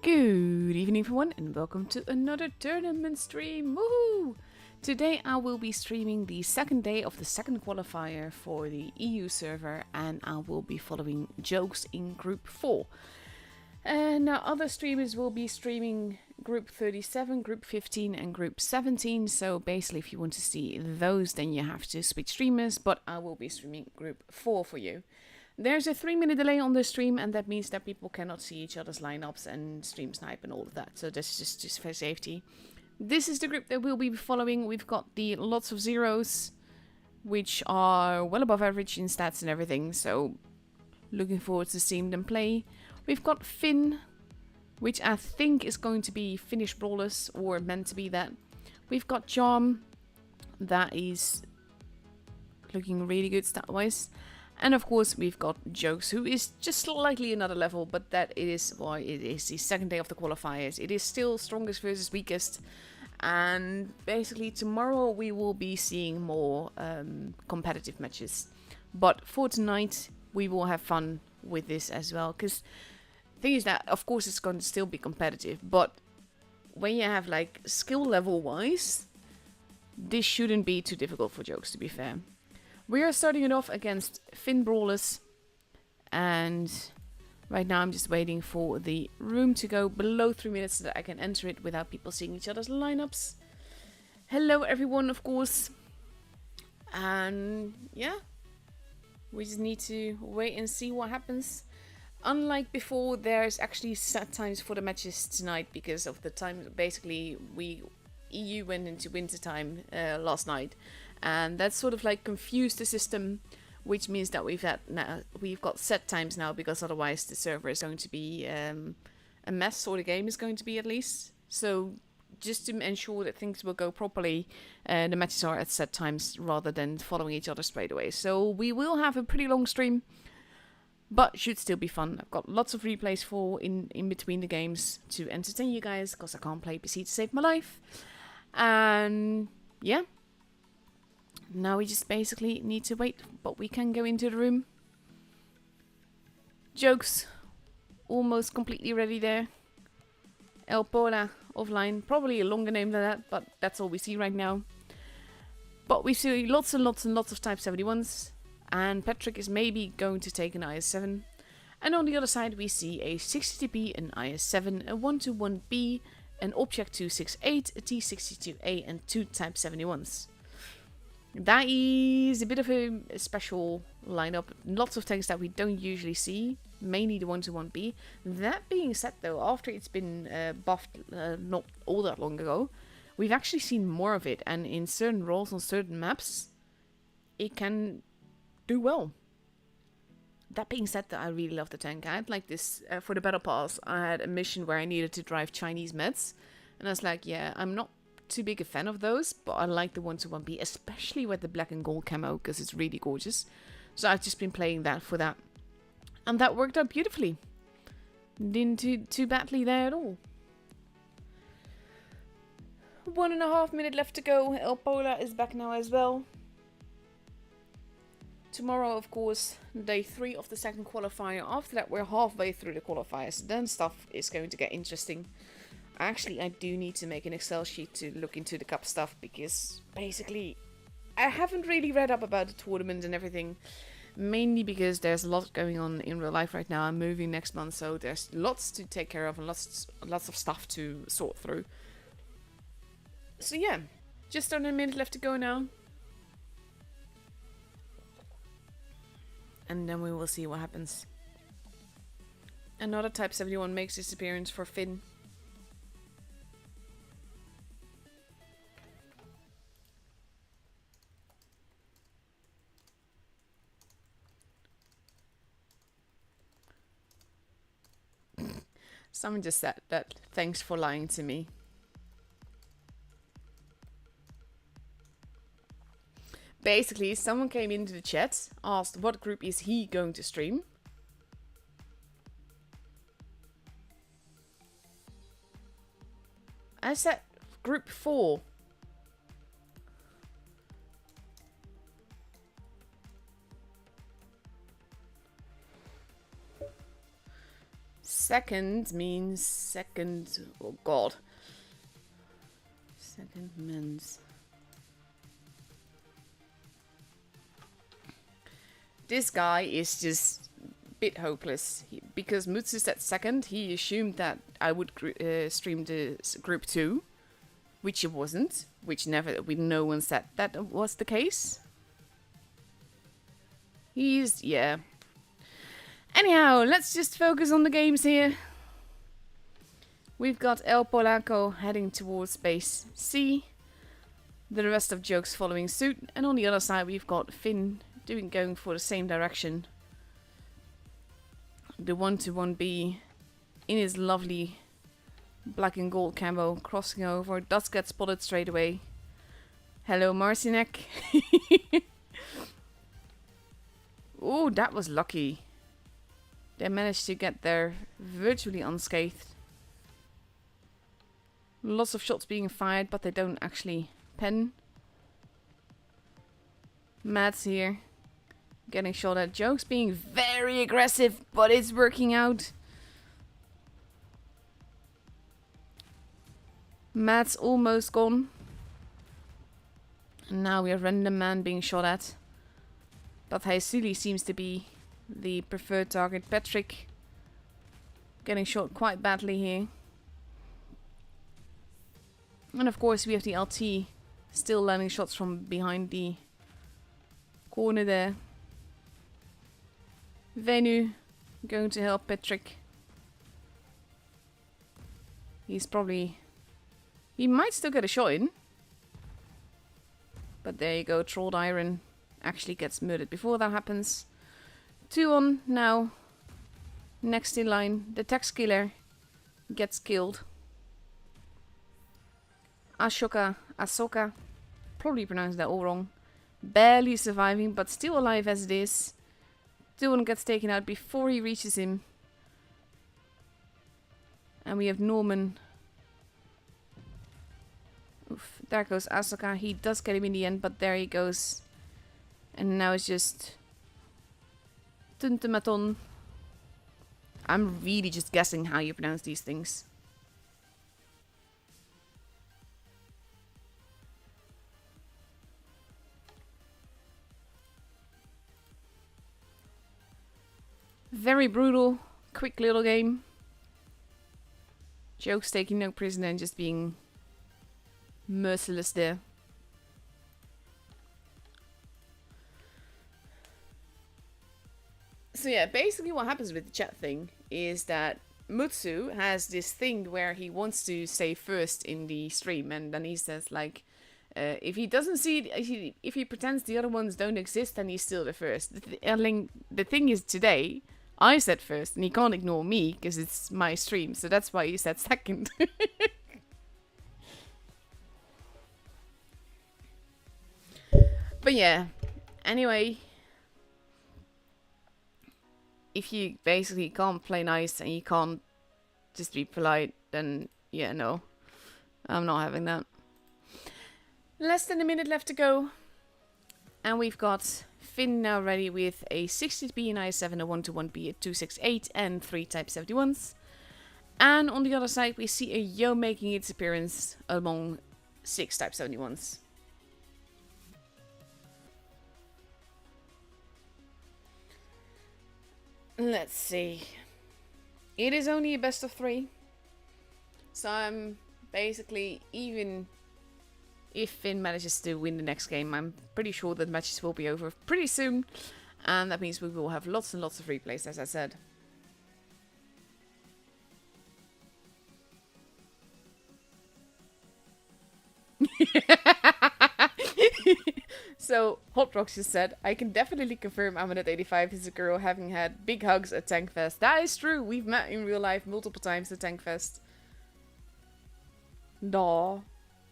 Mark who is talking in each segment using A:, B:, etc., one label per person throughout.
A: Good evening everyone and welcome to another tournament stream. Woohoo! Today I will be streaming the second day of the second qualifier for the EU server and I will be following Jokes in Group 4. And now other streamers will be streaming Group 37, Group 15 and Group 17. So basically if you want to see those then you have to switch streamers, but I will be streaming Group 4 for you. There's a 3-minute delay on the stream, and that means that people cannot see each other's lineups and stream snipe and all of that. So this is just for safety. This is the group that we'll be following. We've got the lots of zeros, which are well above average in stats and everything. So looking forward to seeing them play. We've got Finn, which I think is going to be Finnish Brawlers, or meant to be that. We've got Charm, that is looking really good stat-wise. And of course we've got Jokes, who is just slightly another level, but that is why it is the second day of the qualifiers. It is still strongest versus weakest, and basically tomorrow we will be seeing more competitive matches. But for tonight we will have fun with this as well, because the thing is that of course it's going to still be competitive, but when you have like skill level wise, this shouldn't be too difficult for Jokes, to be fair. We are starting it off against Finn Brawlers, and right now I'm just waiting for the room to go below 3 minutes so that I can enter it without people seeing each other's lineups. Hello everyone, of course, and yeah, we just need to wait and see what happens. Unlike before, there's actually set times for the matches tonight because of the time. Basically, EU went into winter time last night. And that sort of like confused the system, which means that we've got set times now, because otherwise the server is going to be a mess, or the game is going to be at least. So just to ensure that things will go properly, the matches are at set times rather than following each other straight away. So we will have a pretty long stream, but should still be fun. I've got lots of replays for in between the games to entertain you guys, because I can't play PC to save my life. And yeah. Now we just basically need to wait, but we can go into the room. Jokes, almost completely ready there. El Pola offline, probably a longer name than that, but that's all we see right now. But we see lots and lots and lots of Type 71s, and Patrick is maybe going to take an IS-7. And on the other side we see a 60TP, an IS-7, a 121B, an Object 268, a T62A and 2 Type 71s. That is a bit of a special lineup. Lots of tanks that we don't usually see, mainly the 121B. That being said though, after it's been buffed not all that long ago, we've actually seen more of it, and in certain roles on certain maps, it can do well. That being said though, I really love the tank. I had like this, for the Battle Pass, I had a mission where I needed to drive Chinese meds, and I was like, yeah, I'm not too big a fan of those, but I like the 121B, especially with the black and gold camo, because it's really gorgeous. So I've just been playing that for that, and that worked out beautifully. Didn't do too badly there at all. 1.5 minutes left to go. El Pola is back now as well. Tomorrow, of course, day 3 of the second qualifier. After that, we're halfway through the qualifiers. Then stuff is going to get interesting. Actually, I do need to make an Excel sheet to look into the cup stuff, because basically I haven't really read up about the tournament and everything, mainly because there's a lot going on in real life right now. I'm moving next month, so there's lots to take care of and lots of stuff to sort through. So yeah, just under a minute left to go now, and then we will see what happens. Another Type 71 makes its appearance for Finn. Someone just said that, thanks for lying to me. Basically, someone came into the chat, asked what group is he going to stream. I said group 4. second means second. Oh god. Second men's. This guy is just a bit hopeless. Because Mutsu said second, he assumed that I would stream the group 2. Which it wasn't. Which no one said that was the case. Yeah. Anyhow, let's just focus on the games here. We've got El Polaco heading towards base C. The rest of Jokes following suit. And on the other side we've got Finn going for the same direction. The 1-1B in his lovely black and gold camo crossing over. Does get spotted straight away. Hello Marcinek. Oh, that was lucky. They managed to get there virtually unscathed. Lots of shots being fired, but they don't actually pen. Matt's here. Getting shot at. Jokes being very aggressive, but it's working out. Matt's almost gone. And now we have Random Man being shot at. But Haisuli seems to be the preferred target. Patrick getting shot quite badly here. And of course we have the LT still landing shots from behind the corner there. Venu going to help Patrick. He might still get a shot in. But there you go, Trolled Iron actually gets murdered before that happens. 2 on now. Next in line, the tax killer gets killed. Ahsoka, probably pronounced that all wrong. Barely surviving, but still alive as it is. 2-1 gets taken out before he reaches him. And we have Norman. Oof, there goes Ahsoka. He does get him in the end, but there he goes. And now it's just Tuntematon. I'm really just guessing how you pronounce these things. Very brutal, quick little game. Jokes taking no prisoner and just being merciless there. So yeah, basically what happens with the chat thing is that Mutsu has this thing where he wants to say first in the stream, and then he says like, if he doesn't see it, if he pretends the other ones don't exist, then he's still the first. The thing is today, I said first, and he can't ignore me because it's my stream, so that's why he said second. But yeah, anyway, if you basically can't play nice and you can't just be polite, then yeah, no, I'm not having that. Less than a minute left to go, and we've got Finn now ready with a 60B, an i7, a 1-1B, a 268, and 3 Type 71s. And on the other side, we see a Yo making its appearance among 6 Type 71s. Let's see. It is only a best of 3. So I'm basically, even if Finn manages to win the next game, I'm pretty sure that matches will be over pretty soon. And that means we will have lots and lots of replays, as I said. So, Hot Rocks just said, I can definitely confirm I'm at 85 is a girl having had big hugs at Tankfest. That is true. We've met in real life multiple times at Tankfest. Daw.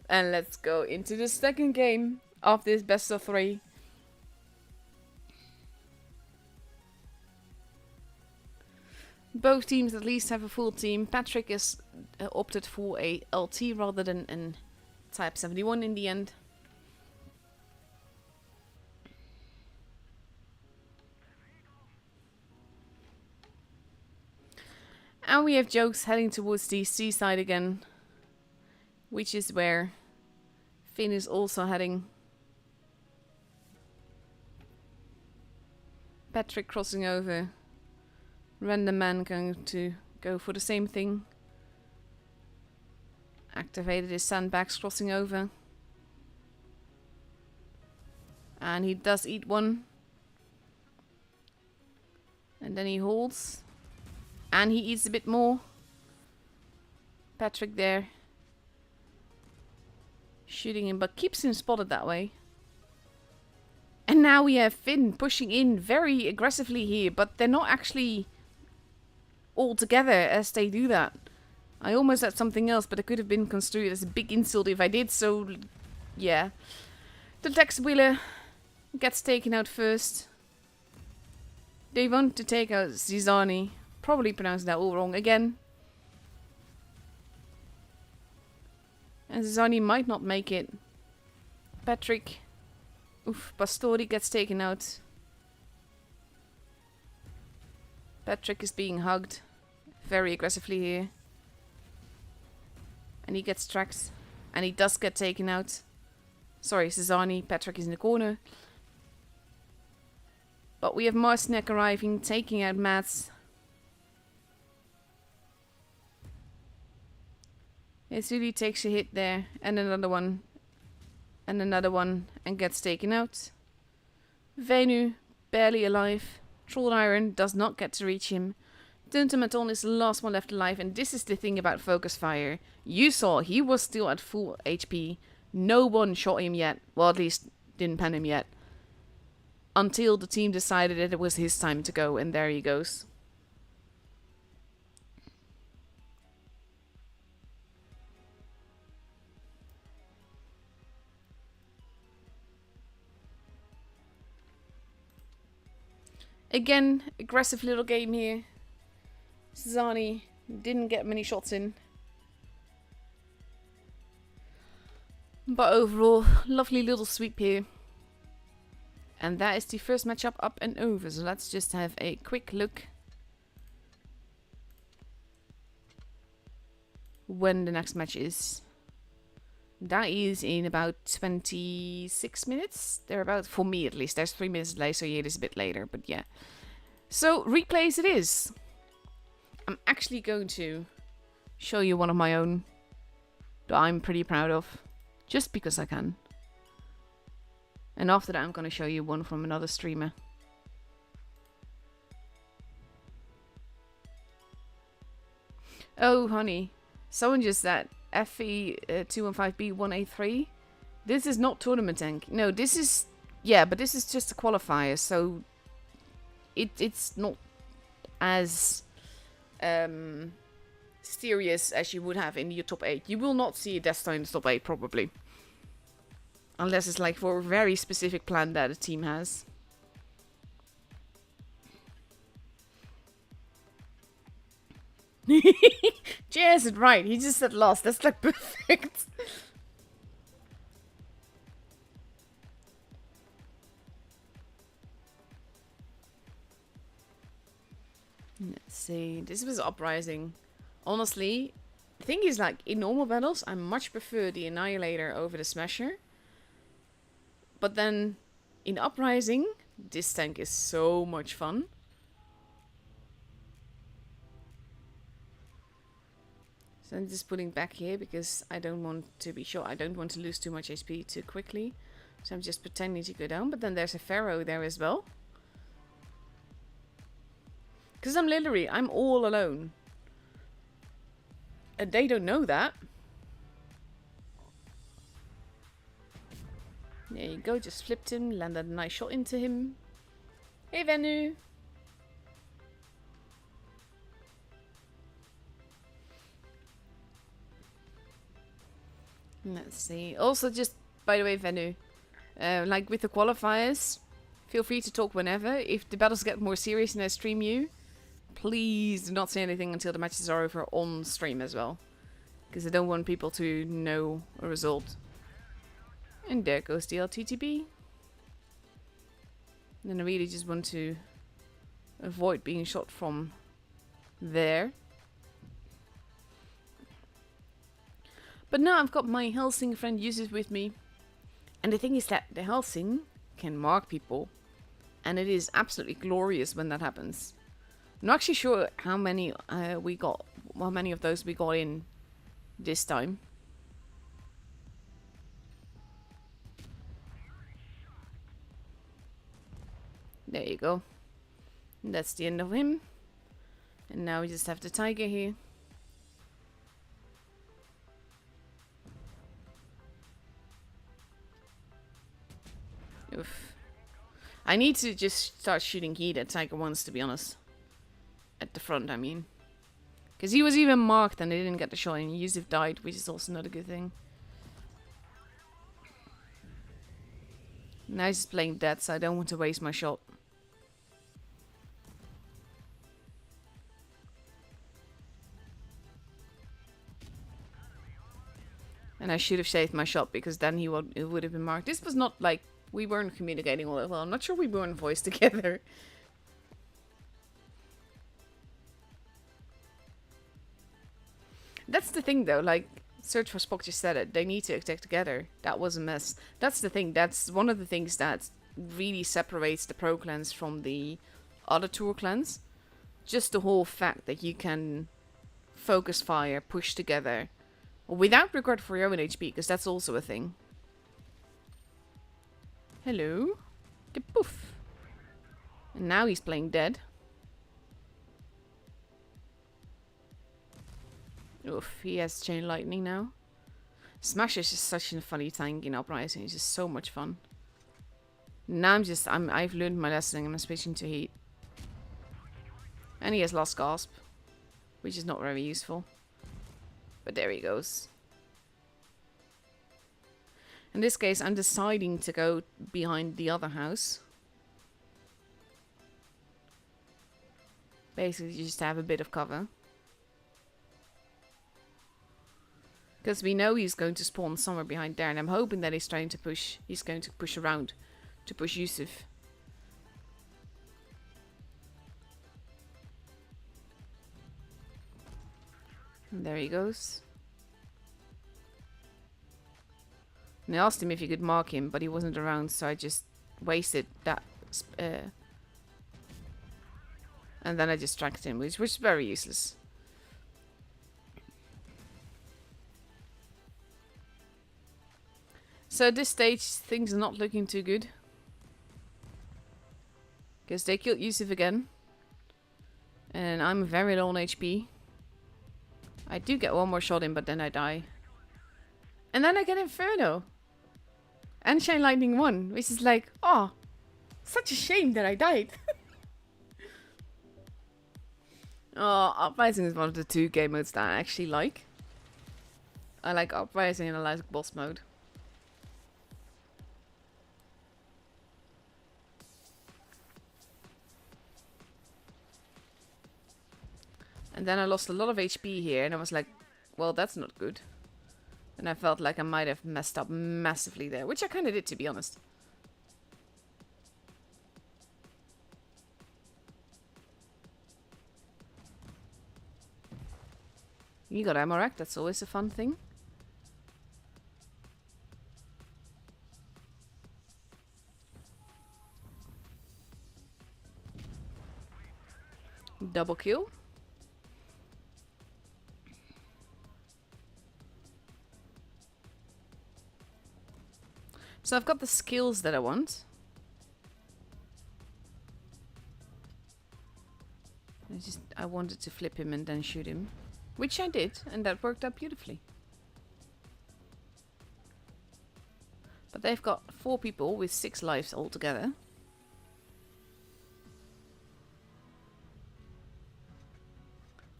A: And let's go into the second game of this best of 3. Both teams at least have a full team. Patrick is opted for a LT rather than an Type 71 in the end. And we have Jokes heading towards the seaside again, which is where Finn is also heading. Patrick crossing over. Random man going to go for the same thing. Activated his sandbags crossing over. And he does eat one. And then he holds. And he eats a bit more. Patrick there. Shooting him, but keeps him spotted that way. And now we have Finn pushing in very aggressively here, but they're not actually all together as they do that. I almost had something else, but it could have been construed as a big insult if I did, so yeah. The Tex Wheeler gets taken out first. They want to take out Zizani. Probably pronounced that all wrong again. And Zizani might not make it. Patrick. Oof, Pastori gets taken out. Patrick is being hugged very aggressively here. And he gets tracked. And he does get taken out. Sorry, Zizani. Patrick is in the corner. But we have Marsnek arriving, taking out Mats. Izuli takes a hit there. And another one. And another one. And gets taken out. Venu, barely alive. Troll Iron does not get to reach him. Duntomaton is the last one left alive. And this is the thing about Focus Fire. You saw he was still at full HP. No one shot him yet. Well, at least didn't pen him yet. Until the team decided that it was his time to go. And there he goes. Again, aggressive little game here. Zani didn't get many shots in. But overall, lovely little sweep here. And that is the first matchup up and over. So let's just have a quick look when the next match is. That is in about 26 minutes. They're about, for me at least. There's 3 minutes delay, so yeah, it is a bit later. But yeah. So, replays it is. I'm actually going to show you one of my own that I'm pretty proud of. Just because I can. And after that, I'm going to show you one from another streamer. Oh, honey. Someone just said FE215B1A3. This is not tournament tank. No, this is... Yeah, but this is just a qualifier, so... It's not as... serious as you would have in your top 8. You will not see a Death Star in the top 8, probably. Unless it's like for a very specific plan that a team has. Cheers, it right. He just said lost. That's like perfect. Let's see. This was Uprising. Honestly, the thing is, like, in normal battles, I much prefer the Annihilator over the Smasher. But then, in Uprising, this tank is so much fun. So I'm just putting back here because I don't want to be shot. I don't want to lose too much HP too quickly. So I'm just pretending to go down. But then there's a Pharaoh there as well. Because I'm all alone. And they don't know that. There you go, just flipped him, landed a nice shot into him. Hey Venu! Let's see. Also, just by the way, Venu, like with the qualifiers, feel free to talk whenever. If the battles get more serious and I stream you, please do not say anything until the matches are over on stream as well. Because I don't want people to know a result. And there goes the LTTB. And I really just want to avoid being shot from there. But now I've got my Helsing friend Yusuf with me. And the thing is that the Helsing can mark people. And it is absolutely glorious when that happens. I'm not actually sure how many how many of those we got in this time. There you go. And that's the end of him. And now we just have the tiger here. Oof. I need to just start shooting heat at tiger once, to be honest. At the front, I mean. Because he was even marked and they didn't get the shot, and Yusuf died, which is also not a good thing. Now he's playing dead, so I don't want to waste my shot. And I should have saved my shot, because then it would have been marked. This was not like we weren't communicating all that well. I'm not sure we weren't voiced together. That's the thing though, like Search for Spock just said it. They need to attack together. That was a mess. That's the thing. That's one of the things that really separates the pro clans from the other tour clans. Just the whole fact that you can focus fire, push together, without regard for your own HP, because that's also a thing. Hello. Poof. And now he's playing dead. Oof, he has chain lightning now. Smash is just such a funny tank in Uprising. It's just so much fun. Now I've learned my lesson and I'm switching to heat. And he has lost gasp, which is not very useful. But there he goes. In this case, I'm deciding to go behind the other house. Basically, just to have a bit of cover. Because we know he's going to spawn somewhere behind there, and I'm hoping that he's going to push around to push Yusuf. And there he goes. And I asked him if he could mark him, but he wasn't around, so I just wasted that. And then I just tracked him, which was very useless. So at this stage, things are not looking too good. Because they killed Yusuf again. And I'm very low on HP. I do get one more shot in, but then I die. And then I get Inferno. And Chain Lightning 1, which is like, oh, such a shame that I died. Oh, Uprising is one of the two game modes that I actually like. I like Uprising and I like boss mode. And then I lost a lot of HP here, and I was like, well, that's not good. And I felt like I might have messed up massively there, which I kind of did, to be honest. You got ammo rack, that's always a fun thing. Double kill. So I've got the skills that I want. I wanted to flip him and then shoot him. Which I did, and that worked out beautifully. But they've got 4 people with 6 lives altogether.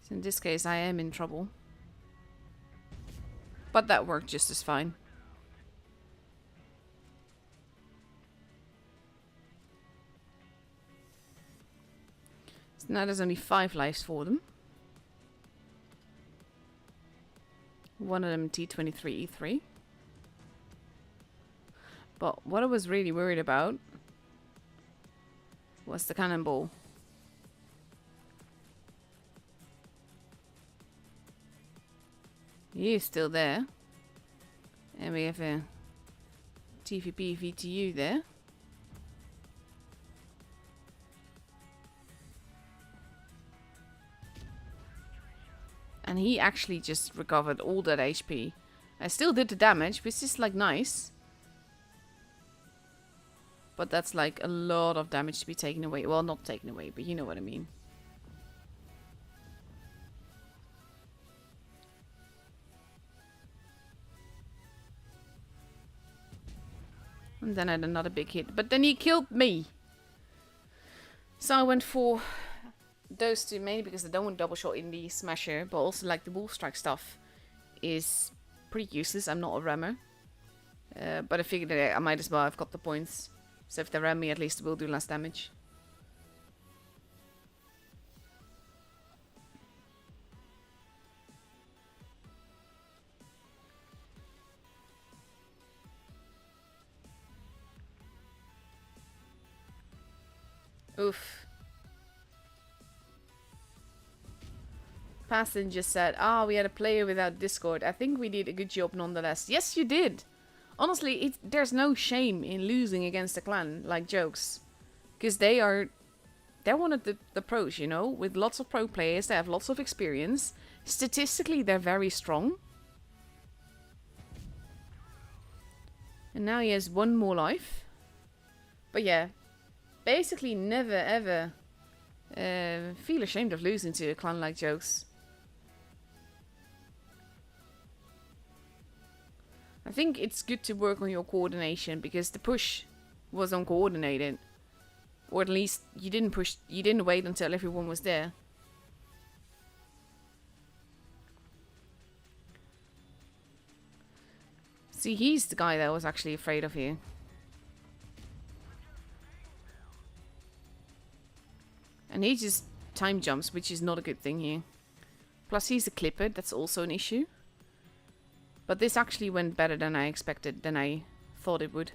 A: So in this case I am in trouble. But that worked just as fine. So now there's only 5 lives for them. One of them T23 E3. But what I was really worried about was the cannonball. He is still there. And we have a TVP VTU there. And he actually just recovered all that HP. I still did the damage, which is like nice. But that's like a lot of damage to be taken away. Well, not taken away, but you know what I mean. And then I had another big hit. But then he killed me. So I went for those two mainly because I don't want double shot in the smasher. But also like the wolf strike stuff is pretty useless. I'm not a rammer. But I figured that I might as well. I've got the points. So if they ram me, at least it will do less damage. Oof. Passenger said, we had a player without Discord. I think we did a good job nonetheless. Yes, you did. Honestly, there's no shame in losing against a clan like Jokes. Because they're one of the pros, you know? With lots of pro players, they have lots of experience. Statistically, they're very strong. And now he has one more life. But yeah. Basically, never ever feel ashamed of losing to a clan like Jokes. I think it's good to work on your coordination because the push was uncoordinated. Or at least you didn't wait until everyone was there. See, he's the guy that was actually afraid of you. And he just time jumps, which is not a good thing here. Plus he's a clipper, that's also an issue. But this actually went better than I expected, than I thought it would.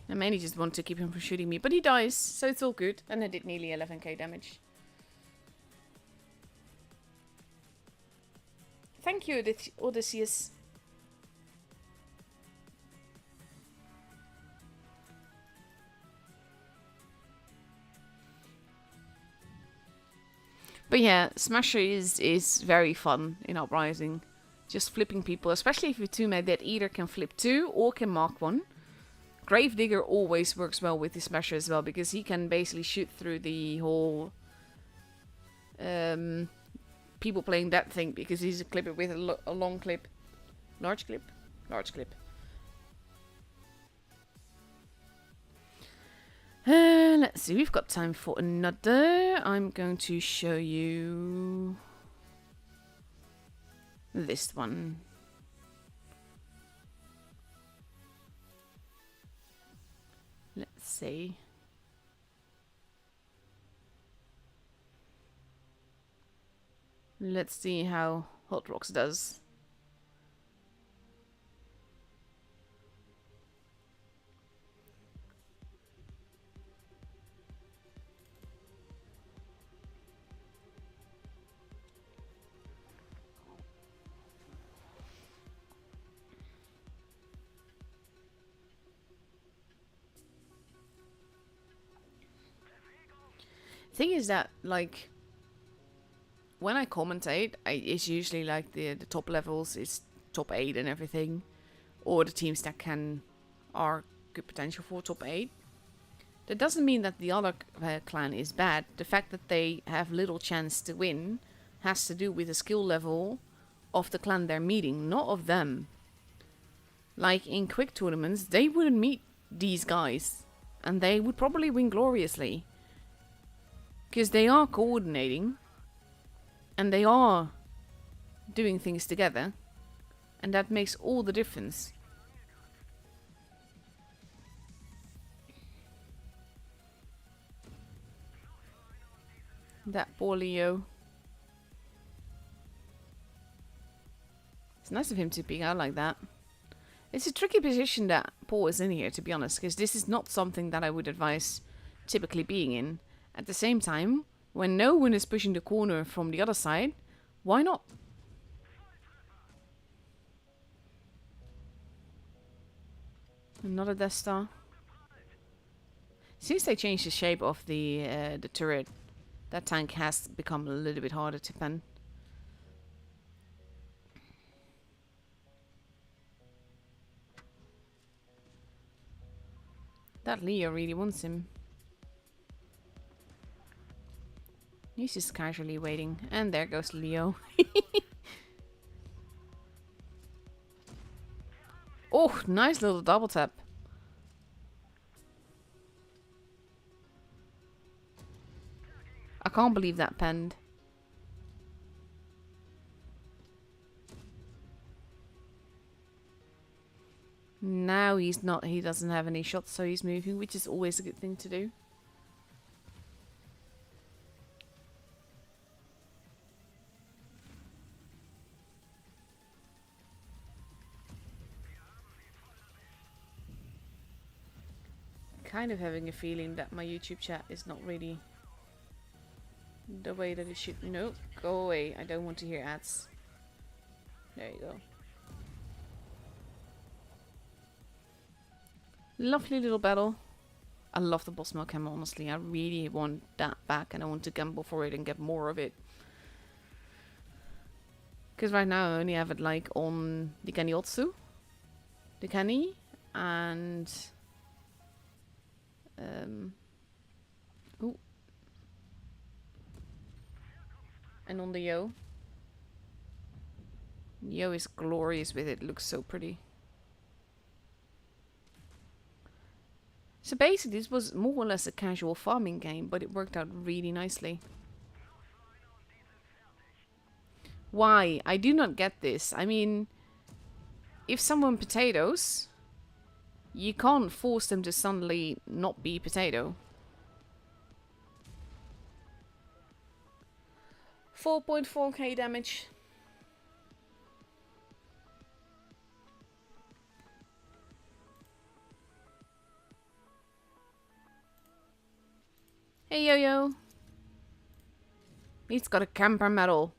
A: I mainly just want to keep him from shooting me, but he dies, so it's all good. And I did nearly 11k damage. Thank you, Odysseus. But yeah, Smasher is very fun in Uprising. Just flipping people, especially if you're two-mate that either can flip two or can mark one. Gravedigger always works well with the Smasher as well, because he can basically shoot through the whole people playing that thing, because he's a clipper with a long clip. Large clip? Large clip. Let's see, we've got time for another. I'm going to show you this one. Let's see. Let's see how Hot Rocks does. Thing is that, like, when I commentate, it's usually like the top levels, it's top 8 and everything, or the teams that are good potential for top 8. That doesn't mean that the other clan is bad. The fact that they have little chance to win has to do with the skill level of the clan they're meeting, not of them. Like in quick tournaments, they wouldn't meet these guys, and they would probably win gloriously. Because they are coordinating, and they are doing things together, and that makes all the difference. That poor Leo. It's nice of him to peek out like that. It's a tricky position that Paul is in here, to be honest, because this is not something that I would advise typically being in. At the same time, when no one is pushing the corner from the other side, why not? Another Death Star. Since they changed the shape of the turret, that tank has become a little bit harder to pen. That Leo really wants him. He's just casually waiting. And there goes Leo. Oh, nice little double tap. I can't believe that penned. Now he doesn't have any shots, so he's moving, which is always a good thing to do. Kind of having a feeling that my YouTube chat is not really the way that it should. No, go away. I don't want to hear ads. There you go. Lovely little battle. I love the boss milk hammer, honestly. I really want that back and I want to gamble for it and get more of it. Because right now I only have it like on the Kaniotsu, the Kani, and ooh, and on the Yo. Yo is glorious with it, looks so pretty. So basically this was more or less a casual farming game, but it worked out really nicely. Why? I do not get this. I mean, if someone potatoes, you can't force them to suddenly not be potato. 4.4k damage. Hey Yo-Yo. He's got a camper medal.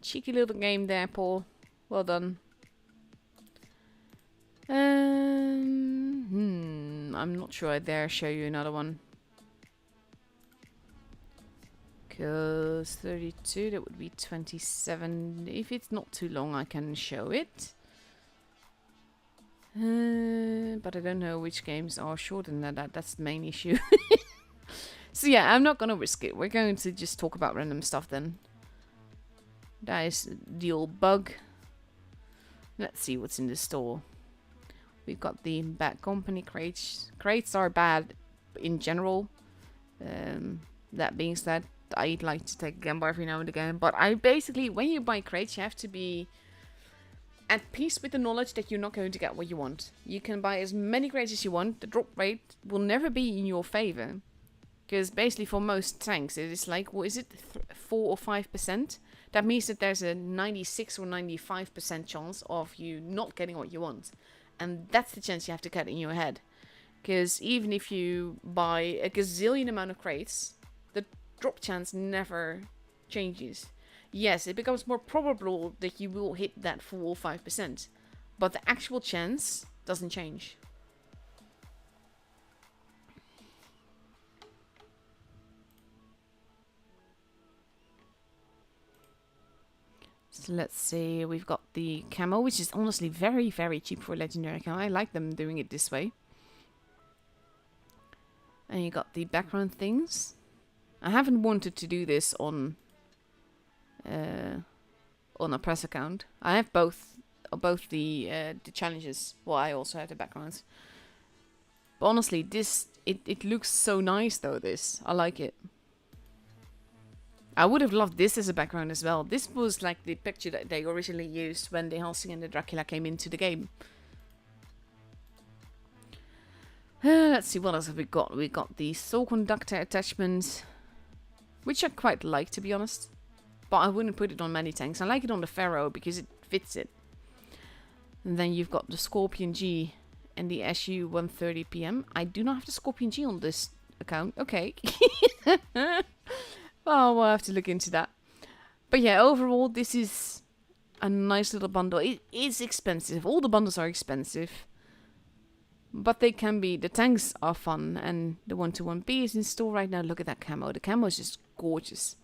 A: Cheeky little game there, Paul. Well done. I'm not sure I dare show you another one. Because 32, that would be 27. If it's not too long, I can show it. But I don't know which games are shorter than that. That's the main issue. So yeah, I'm not going to risk it. We're going to just talk about random stuff then. That is the old bug. Let's see what's in the store. We've got the Bad Company crates. Crates are bad in general. That being said, I'd like to take a gamble every now and again. But I basically, when you buy crates, you have to be at peace with the knowledge that you're not going to get what you want. You can buy as many crates as you want. The drop rate will never be in your favor. Because basically for most tanks, it is like, what is it, 4 or 5%? That means that there's a 96 or 95% chance of you not getting what you want. And that's the chance you have to cut in your head. Because even if you buy a gazillion amount of crates, the drop chance never changes. Yes, it becomes more probable that you will hit that 4 or 5%. But the actual chance doesn't change. So let's see, we've got the camo, which is honestly very, very cheap for a legendary camo. I like them doing it this way. And you got the background things. I haven't wanted to do this on a press account. I have both the challenges. Well, I also have the backgrounds. But honestly, this it looks so nice though. This I like it. I would have loved this as a background as well. This was like the picture that they originally used when the Helsing and the Dracula came into the game. Let's see, what else have we got? We got the soul conductor attachment, which I quite like, to be honest. But I wouldn't put it on many tanks. I like it on the Pharaoh because it fits it. And then you've got the Scorpion G and the SU 130 PM. I do not have the Scorpion G on this account. Okay. Well, we'll have to look into that. But yeah, overall, this is a nice little bundle. It is expensive. All the bundles are expensive. But they can be. The tanks are fun. And the 121B is in store right now. Look at that camo. The camo is just gorgeous.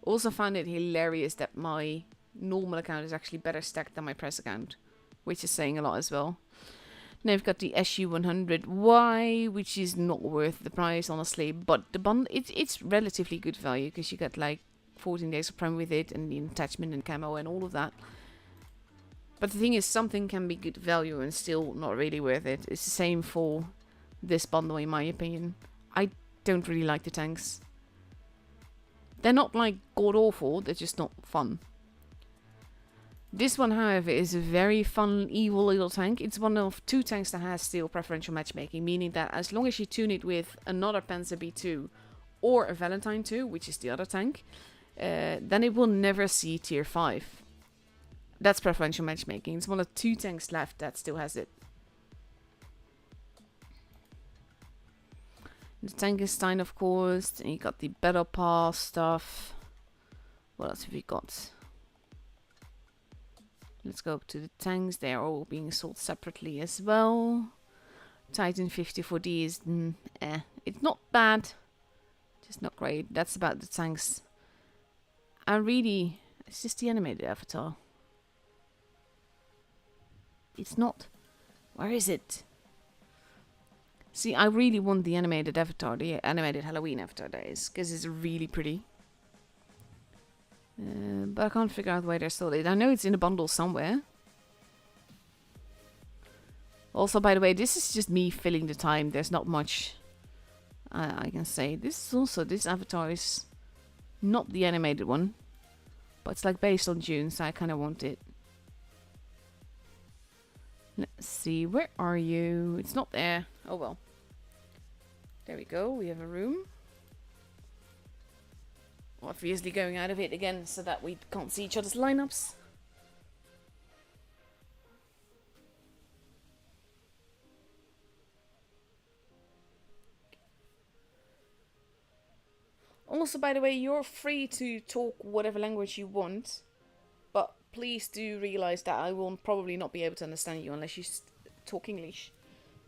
A: Also found it hilarious that my normal account is actually better stacked than my press account. Which is saying a lot as well. Now we've got the SU100Y, which is not worth the price, honestly. But the bundle, it's relatively good value because you get like 14 days of prime with it and the attachment and camo and all of that. But the thing is, something can be good value and still not really worth it. It's the same for this bundle, in my opinion. I don't really like the tanks. They're not like god awful, they're just not fun. This one, however, is a very fun, evil little tank. It's one of 2 tanks that has still preferential matchmaking, meaning that as long as you tune it with another Panzer B2 or a Valentine 2, which is the other tank, then it will never see tier 5. That's preferential matchmaking. It's one of 2 tanks left that still has it. The Tankenstein, of course. And you got the Battle Pass stuff. What else have we got? Let's go up to the tanks. They are all being sold separately as well. Titan 54D is it's not bad, just not great. That's about the tanks. It's just the animated avatar. It's not. Where is it? See, I really want the animated avatar, the animated Halloween avatar that is, because it's really pretty. But I can't figure out where they're sold. I know it's in a bundle somewhere. Also, by the way, this is just me filling the time. There's not much I can say. This avatar is not the animated one, but it's like based on June, so I kind of want it. Let's see, where are you? It's not there. Oh well. There we go. We have a room. Obviously going out of it again so that we can't see each other's lineups. Also, by the way, you're free to talk whatever language you want, but please do realize that I will probably not be able to understand you unless you talk English.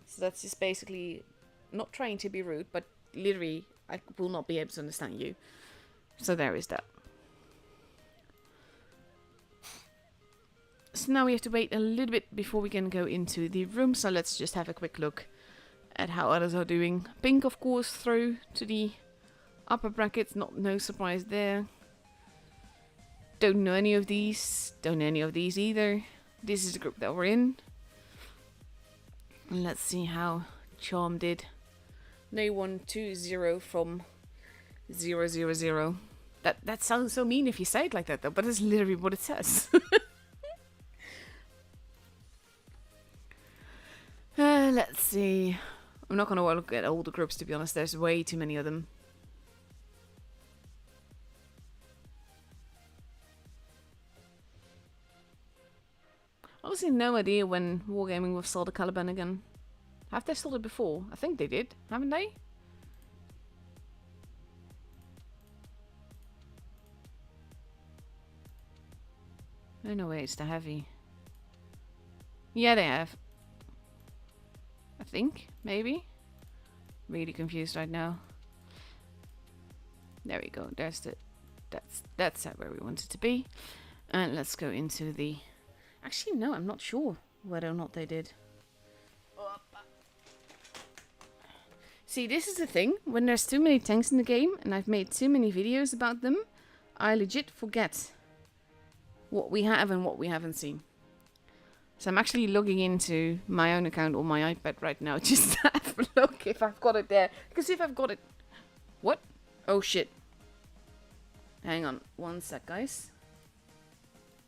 A: So that's just basically not trying to be rude, but literally I will not be able to understand you. So there is that. So now we have to wait a little bit before we can go into the room. So let's just have a quick look at how others are doing. Pink, of course, through to the upper brackets. No surprise there. Don't know any of these. Don't know any of these either. This is the group that we're in. And let's see how Charm did. No 120 from 000. That sounds so mean if you say it like that though, but it's literally what it says. Let's see. I'm not gonna look at all the groups, to be honest. There's way too many of them. Honestly, no idea when Wargaming will sell the Caliban again. Have they sold it before? I think they did, haven't they? Oh no, wait, it's the heavy. Yeah, they have. I think, maybe. Really confused right now. There we go. There's the. That's where we want it to be. And let's go into the. Actually, no, I'm not sure whether or not they did. See, this is the thing. When there's too many tanks in the game, and I've made too many videos about them, I legit forget what we have and what we haven't seen. So I'm actually logging into my own account on my iPad right now just to have a look if I've got it there. Because if I've got it... What? Oh shit. Hang on one sec, guys.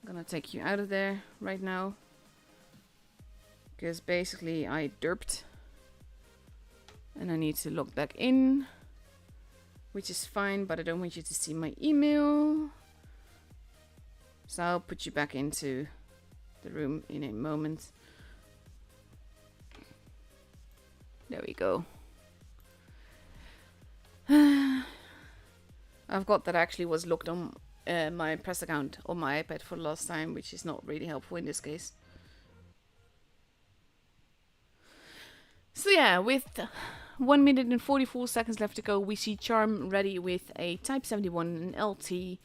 A: I'm gonna take you out of there right now. Because basically I derped And I need to log back in, which is fine, but I don't want you to see my email. So I'll put you back into the room in a moment. There we go. I've got that actually was logged on my press account on my iPad for the last time, which is not really helpful in this case. So yeah, with 1 minute and 44 seconds left to go, we see Charm ready with a Type 71, an LT,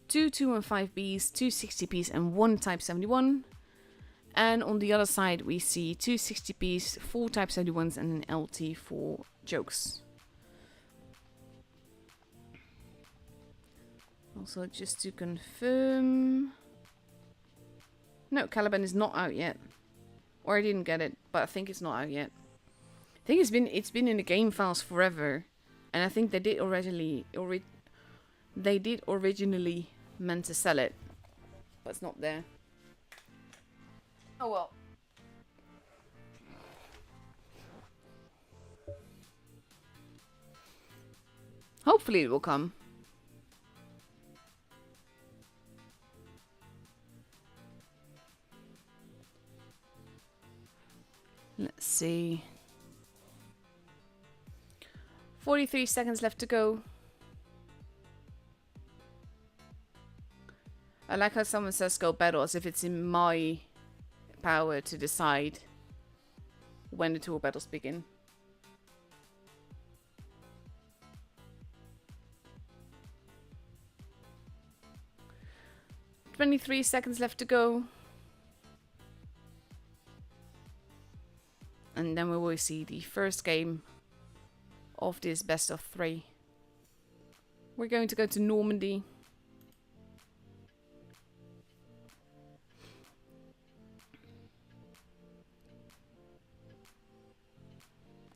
A: 2 215Bs, 2 60Ps and 1 Type 71. And on the other side we see 2 60Ps, 4 Type 71s and an LT for Jokes. Also, just to confirm... No, Caliban is not out yet. Or I didn't get it, but I think it's not out yet. I think it's been in the game files forever, and I think they did originally meant to sell it, but it's not there. Oh well. Hopefully it will come. Let's see. 43 seconds left to go. I like how someone says go battle as if it's in my power to decide when the tour battles begin. "23 seconds left to go. And then we will see the first game of this best of 3. We're going to go to Normandy.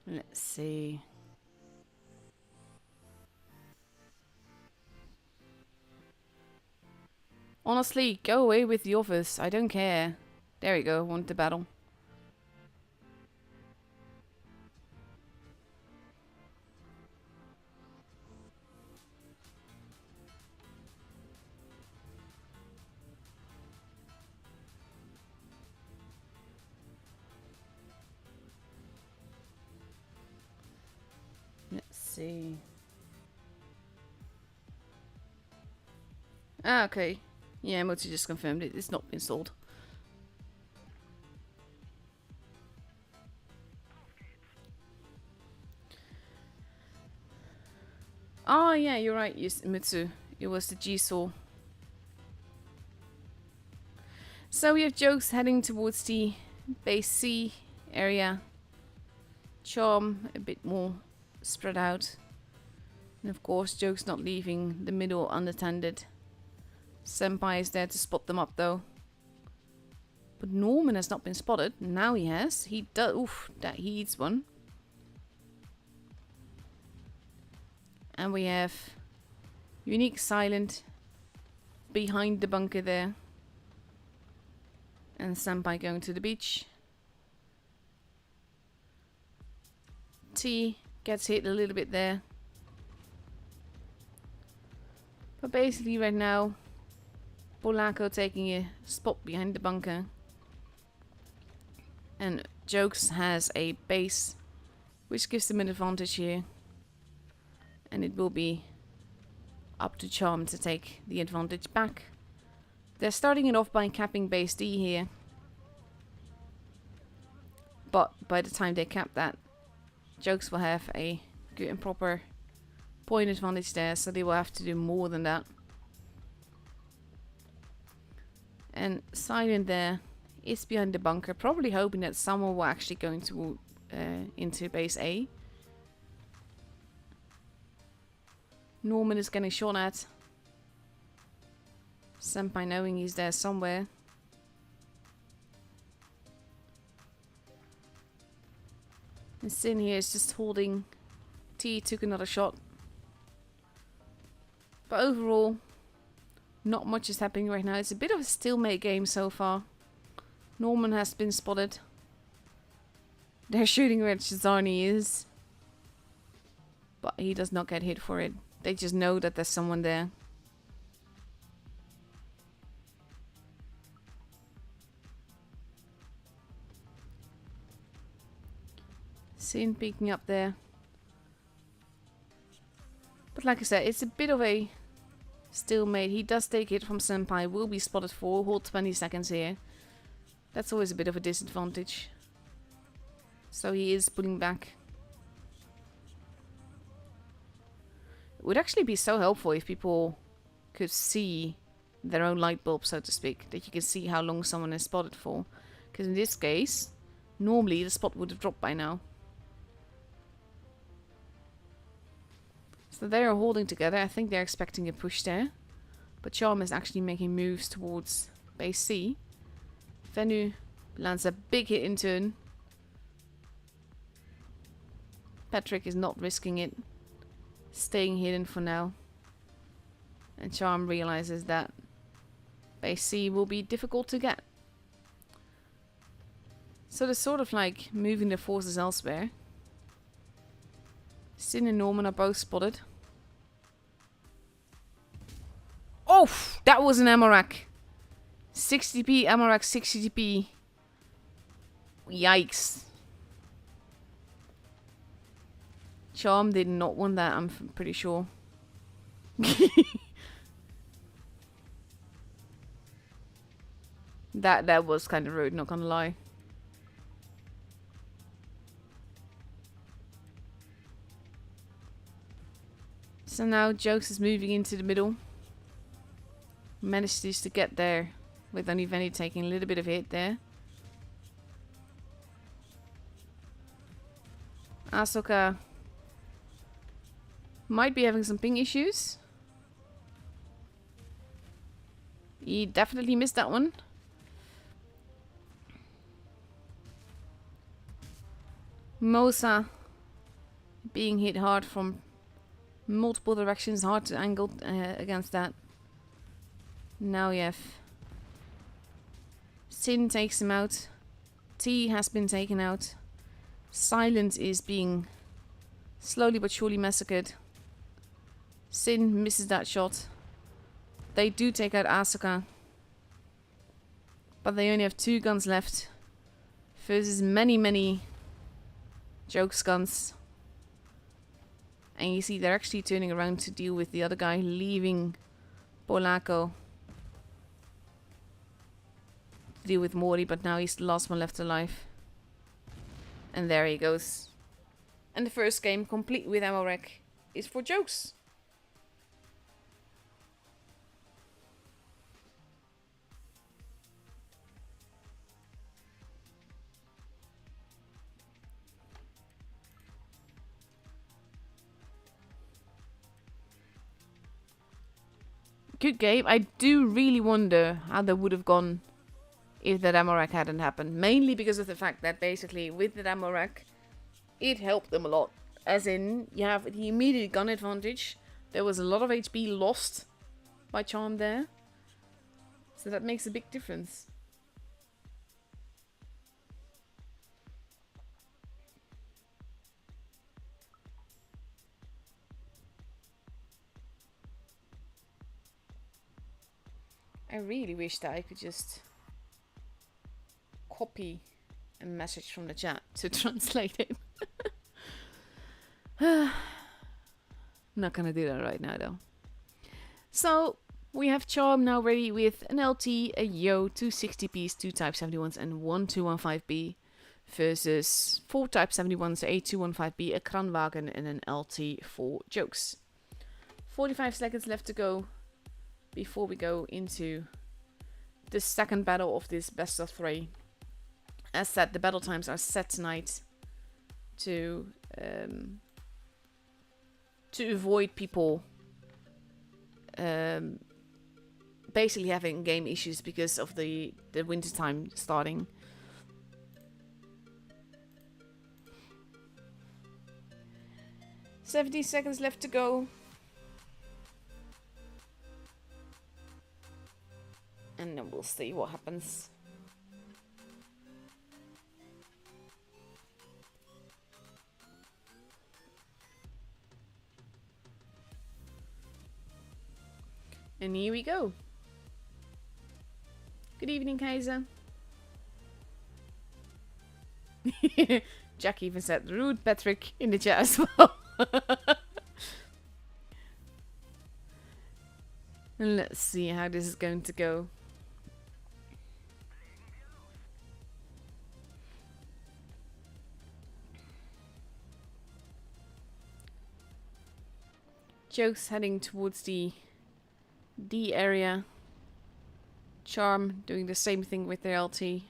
A: Let's see. Honestly, go away with the office. I don't care. There we go. Want the battle. Let's see. Ah, okay. Yeah, Moti just confirmed it. It's not been sold. Oh, yeah, you're right, Mitsu. It was the G-Saw. So we have Jokes heading towards the base C area. Charm a bit more spread out. And of course, Jokes not leaving the middle unattended. Senpai is there to spot them up though. But Norman has not been spotted. Now he has. He does. Oof, that he eats one. And we have Unique Silent behind the bunker there. And Senpai going to the beach. T gets hit a little bit there. But basically right now, Polako taking a spot behind the bunker. And Jokes has a base, which gives them an advantage here. And it will be up to Charm to take the advantage back. They're starting it off by capping base D here. But by the time they cap that, Jokes will have a good and proper point advantage there, so they will have to do more than that. And Silent there is behind the bunker, probably hoping that someone will actually go into base A. Norman is getting shot at. Senpai knowing he's there somewhere. And Sin here is just holding. T took another shot. But overall, not much is happening right now. It's a bit of a stalemate game so far. Norman has been spotted. They're shooting where Shizani is. he does not get hit for it. They just know that there's someone there. Sin peeking up there. But like I said, it's a bit of a stalemate. He does take it from Senpai. Will be spotted for. Hold 20 seconds here. That's always a bit of a disadvantage. So he is pulling back. It would actually be so helpful if people could see their own light bulb, so to speak. That you can see how long someone is spotted for. Because in this case, normally the spot would have dropped by now. So they are holding together. I think they're expecting a push there. But Charm is actually making moves towards base C. Venu lands a big hit in turn. Patrick is not risking it. Staying hidden for now. And Charm realizes that base C will be difficult to get. So they're sort of like moving their forces elsewhere. Sin and Norman are both spotted. Oh, that was an Amarak. 60p, Amarak 60p. Yikes. Charm did not want that, I'm pretty sure. That was kind of rude, not gonna lie. So now Jokes is moving into the middle. Manages to get there with only Venny taking a little bit of a hit there. Ahsoka might be having some ping issues. He definitely missed that one. Mosa being hit hard from multiple directions. Hard to angle against that. Now you have Sin takes him out. T has been taken out. Silent is being slowly but surely massacred. Sin misses that shot. They do take out Ahsoka. But they only have 2 guns left. Versus many Jokes guns. And you see they're actually turning around to deal with the other guy, leaving Polaco to deal with Mori, but now he's the last one left alive. And there he goes. And the first game, complete with ammo rack, is for Jokes. Good game. I do really wonder how that would have gone if that ammo rack hadn't happened. Mainly because of the fact that basically with that ammo rack, it helped them a lot. As in, you have the immediate gun advantage. There was a lot of HP lost by Charm there. So that makes a big difference. I really wish that I could just copy a message from the chat to translate it. Not gonna do that right now though. So we have Charm now ready with an LT, a Yo, 2 60Ps, 2 Type 71s and 1 215B versus 4 Type 71s, a 215B, a Kranwagen and an LT for Jokes. 45 seconds left to go before we go into the second battle of this best of 3. As said, the battle times are set tonight to avoid people basically having game issues because of the winter time starting. "70 seconds left to go. And then we'll see what happens. And here we go. Good evening, Kaiser. Jack even said rude Patrick in the chat as well. And let's see how this is going to go. Jokes heading towards the D area. Charm doing the same thing with their LT. I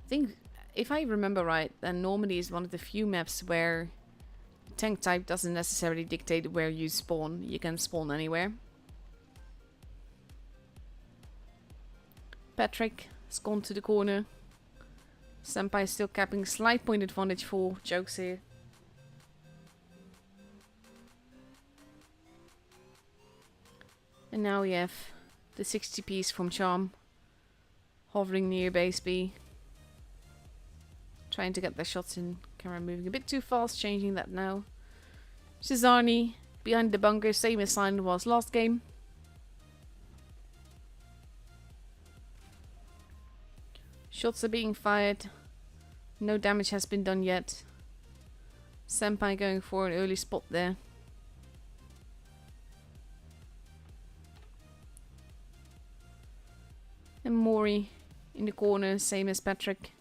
A: think, if I remember right, then Normandy is one of the few maps where tank type doesn't necessarily dictate where you spawn. You can spawn anywhere. Patrick has gone to the corner. Senpai still capping slight point advantage for Jokes here. And now we have the 60 piece from Charm hovering near base B. Trying to get their shots in. Camera moving a bit too fast, changing that now. Cesarni behind the bunker, same as Silent was last game. Shots are being fired. No damage has been done yet. Senpai going for an early spot there. And Mori in the corner, same as Patrick.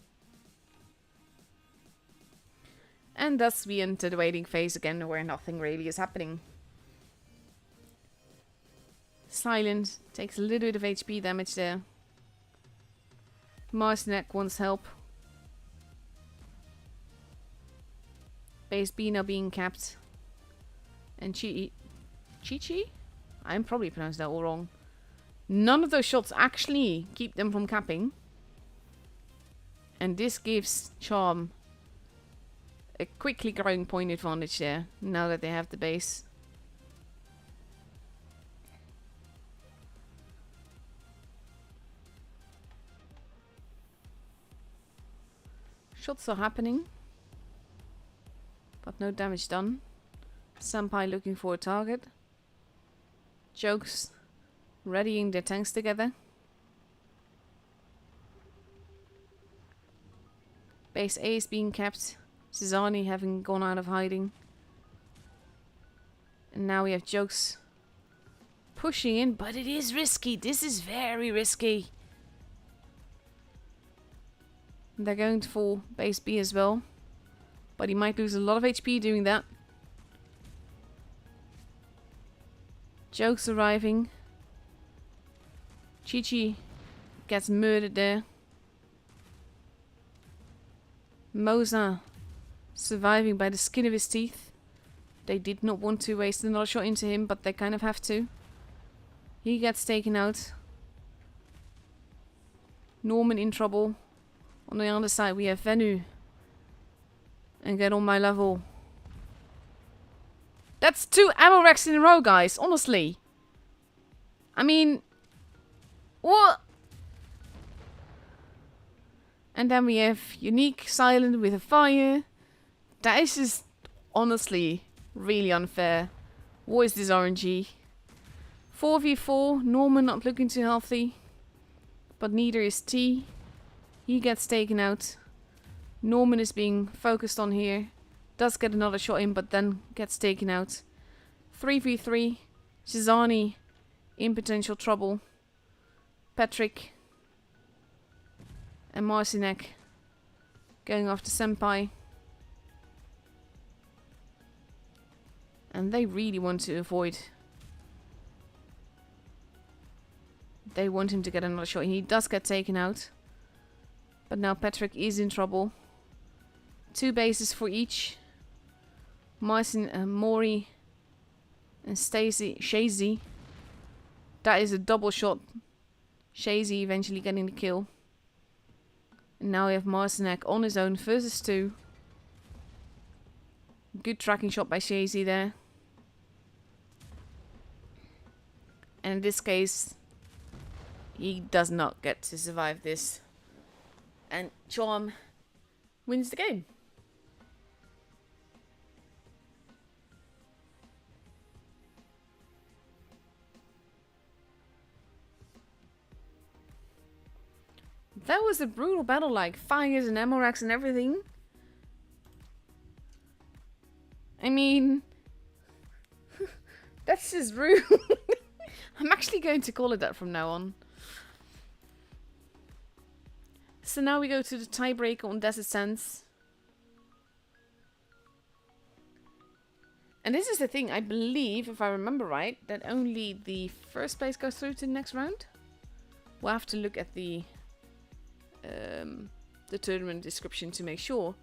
A: And thus we enter the waiting phase again, where nothing really is happening. Silent takes a little bit of HP damage there. Marcinek wants help. Base B now being capped. And Chi-Chi? I'm probably pronounced that all wrong. None of those shots actually keep them from capping. And this gives Charm a quickly growing point advantage there, now that they have the base. Shots are happening, but no damage done. Senpai looking for a target. Jokes readying their tanks together. Base A is being kept. Cesarni having gone out of hiding. And now we have Jokes pushing in, but it is risky. This is very risky. They're going for base B as well. But he might lose a lot of HP doing that. Jokes arriving. Chi-Chi gets murdered there. Moza surviving by the skin of his teeth. They did not want to waste another shot into him, but they kind of have to. He gets taken out. Norman in trouble. On the other side we have Venu. And get on my level. That's 2 ammo racks in a row, guys. Honestly. I mean... what? And then we have Unique Silent with a fire. That is just honestly really unfair. What is this RNG? 4v4. Norman not looking too healthy. But neither is T. He gets taken out. Norman is being focused on here. Does get another shot in, but then gets taken out. 3v3. Cesarni in potential trouble. Patrick and Marcinek going after Senpai. And they really want to avoid. They want him to get another shot. He does get taken out. But now Patrick is in trouble. 2 bases for each. Mori and Shazy. That is a double shot. Shazy eventually getting the kill. And now we have Marcinek on his own versus 2. Good tracking shot by Shazy there. And in this case, he does not get to survive this. And Charm wins the game. That was a brutal battle, like fires and ammo racks and everything. I mean, that's just rude. I'm actually going to call it that from now on. So now we go to the tiebreaker on Desert Sands. And this is the thing, I believe, if I remember right, that only the first place goes through to the next round. We'll have to look at the tournament description to make sure.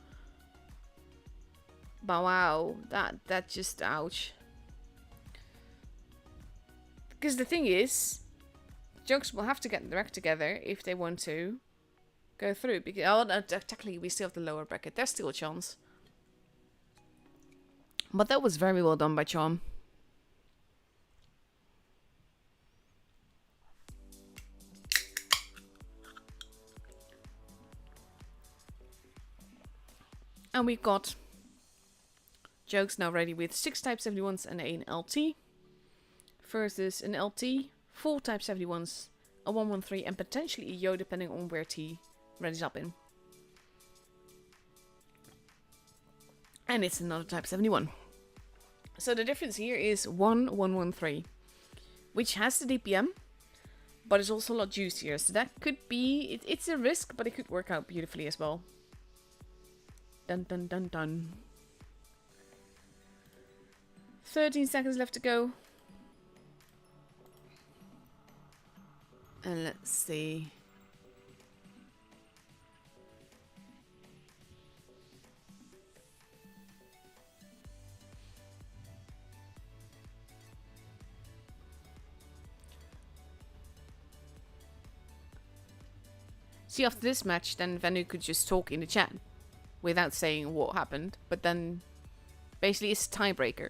A: But wow, that just ouch. Because the thing is, jokes will have to get their act together if they want to go through. Because no, technically we still have the lower bracket. There's still a chance. But that was very well done by Charm. And we've got Jokes now ready with 6 Type 71s and an LT. Versus an LT, 4 Type 71s, a 113 and potentially a Yo depending on where T readies up in. And it's another Type 71. So the difference here is 113, which has the DPM, but it's also a lot juicier. So that could be, it's a risk, but it could work out beautifully as well. Dun dun dun dun. 13 seconds left to go. And let's see. See, after this match, then Venu could just talk in the chat without saying what happened, but then basically it's a tiebreaker.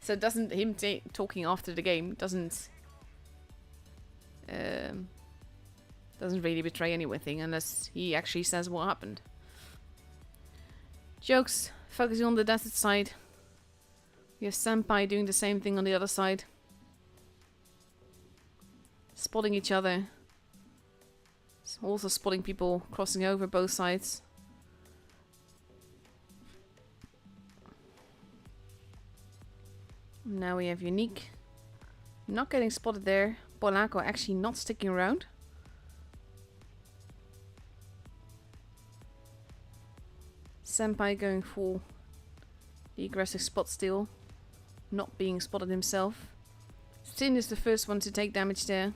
A: So doesn't him talking after the game doesn't really betray anything unless he actually says what happened. Jokes focusing on the desert side. We have Senpai doing the same thing on the other side. Spotting each other. Also spotting people crossing over both sides. Now we have Unique. Not getting spotted there. Polako actually not sticking around. Senpai going for the aggressive spot steal. Not being spotted himself. Sin is the first one to take damage there.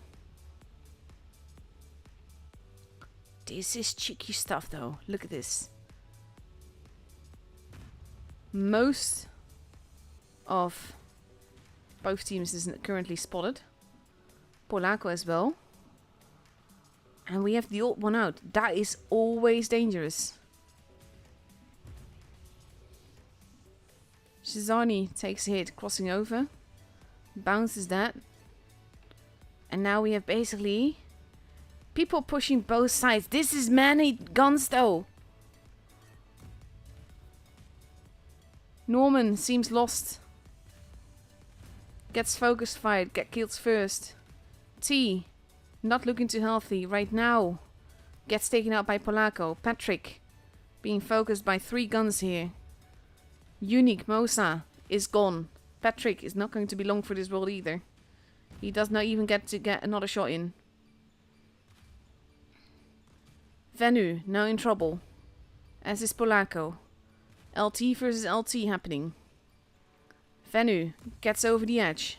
A: This is cheeky stuff though. Look at this. Most of both teams isn't currently spotted. Polako as well. And we have the odd one out. That is always dangerous. Shizani takes a hit, crossing over. Bounces that. And now we have basically people pushing both sides. This is many guns though. Norman seems lost. Gets focused fired, get killed first. T, not looking too healthy right now. Gets taken out by Polako. Patrick, being focused by 3 guns here. Unique Mosa is gone. Patrick is not going to be long for this world either. He does not even get to get another shot in. Venu, now in trouble. As is Polako. LT versus LT happening. Venu gets over the edge.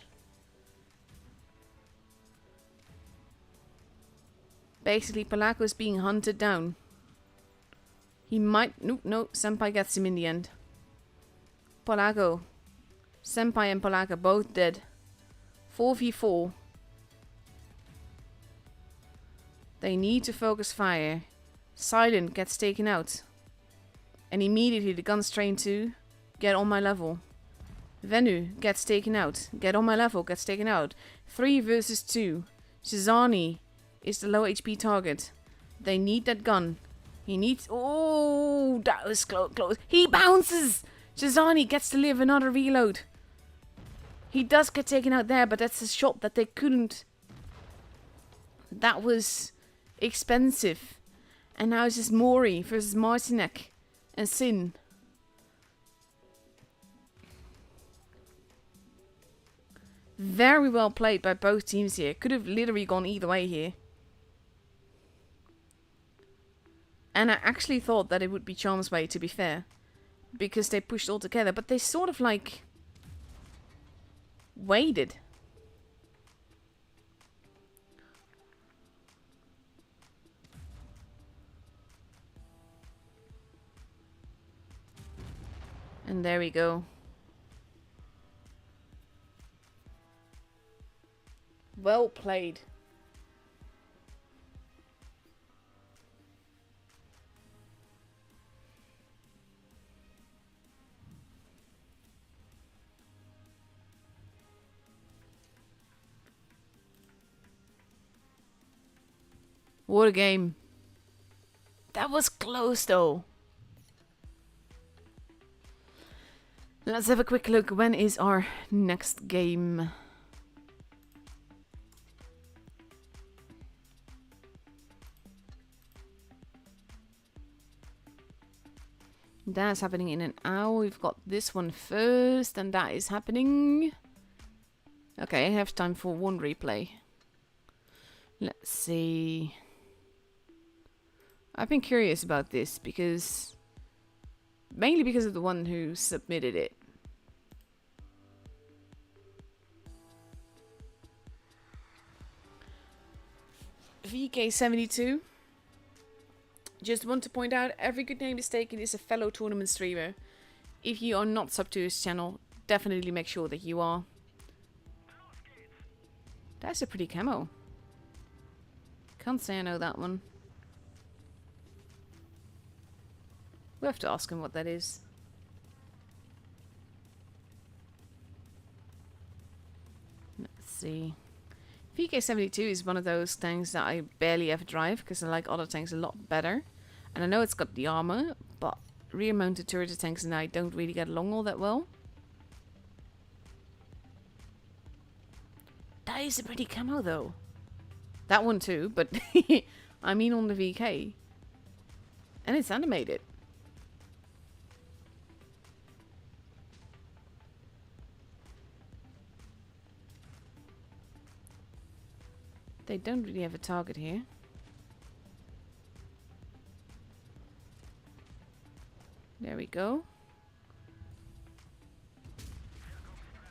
A: Basically, Polako is being hunted down. He might... No, Senpai gets him in the end. Polako. Senpai and Polako both dead. 4v4. They need to focus fire. Silent gets taken out. And immediately the guns train to get on my level. Venu gets taken out. Get on my level, gets taken out. 3 versus 2. Shizani is the low HP target. They need that gun. He needs... Oh, that was close. He bounces! Shizani gets to live another reload. He does get taken out there, but that's a shot that they couldn't... That was expensive. And now it's just Mori versus Martinek and Sin. Very well played by both teams here. Could have literally gone either way here. And I actually thought that it would be Charm's way, to be fair. Because they pushed all together. But they sort of like... waited. And there we go. Well played. What a game. That was close though. Let's have a quick look. When is our next game? That's happening in an hour. We've got this one first, and that is happening. Okay, I have time for one replay. Let's see. I've been curious about this because... mainly because of the one who submitted it. VK72. Just want to point out, every good name is taken is a fellow tournament streamer. If you are not sub to his channel, definitely make sure that you are. That's a pretty camo. Can't say I know that one. We'll have to ask him what that is. Let's see. VK72 is one of those tanks that I barely ever drive because I like other tanks a lot better. And I know it's got the armor, but rear mounted turret tanks and I don't really get along all that well. That is a pretty camo though. That one too, but I mean on the VK. And it's animated. They don't really have a target here. There we go.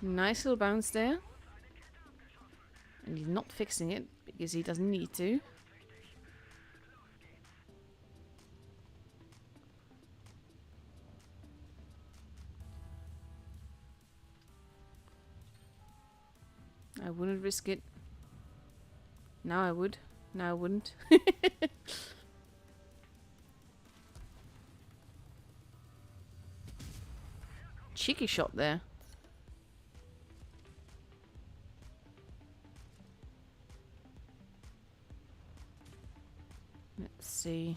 A: Nice little bounce there. And he's not fixing it because he doesn't need to. I wouldn't risk it. Now I would. Now I wouldn't. Cheeky shot there. Let's see.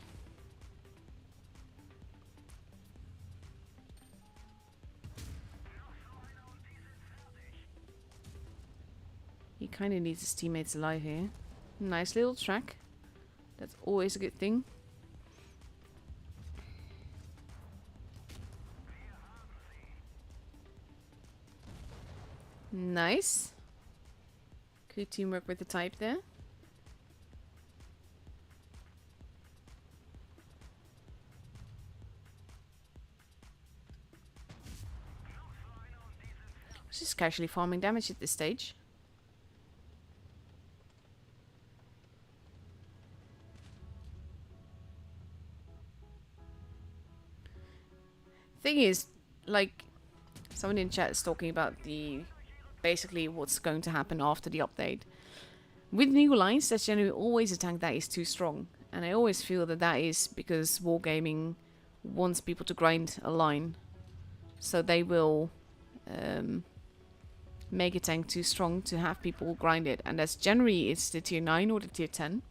A: He kind of needs his teammates alive here. Nice little track. That's always a good thing. Nice. Good teamwork with the type there. Just casually farming damage at this stage. Thing is, like, someone in chat is talking about the basically what's going to happen after the update. With new lines, that's generally always a tank that is too strong, and I always feel that that is because Wargaming wants people to grind a line, so they will make a tank too strong to have people grind it, and that's generally it's the tier 9 or the tier 10.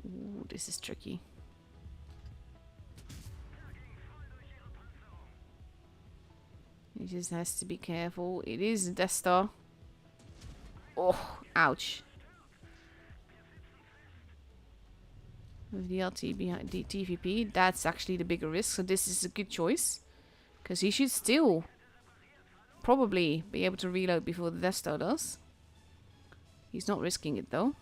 A: Ooh, this is tricky. just has to be careful. It is a Death Star. Oh, ouch. With the LT behind the TVP, that's actually the bigger risk. So this is a good choice. Because he should still probably be able to reload before the Death Star does. He's not risking it though.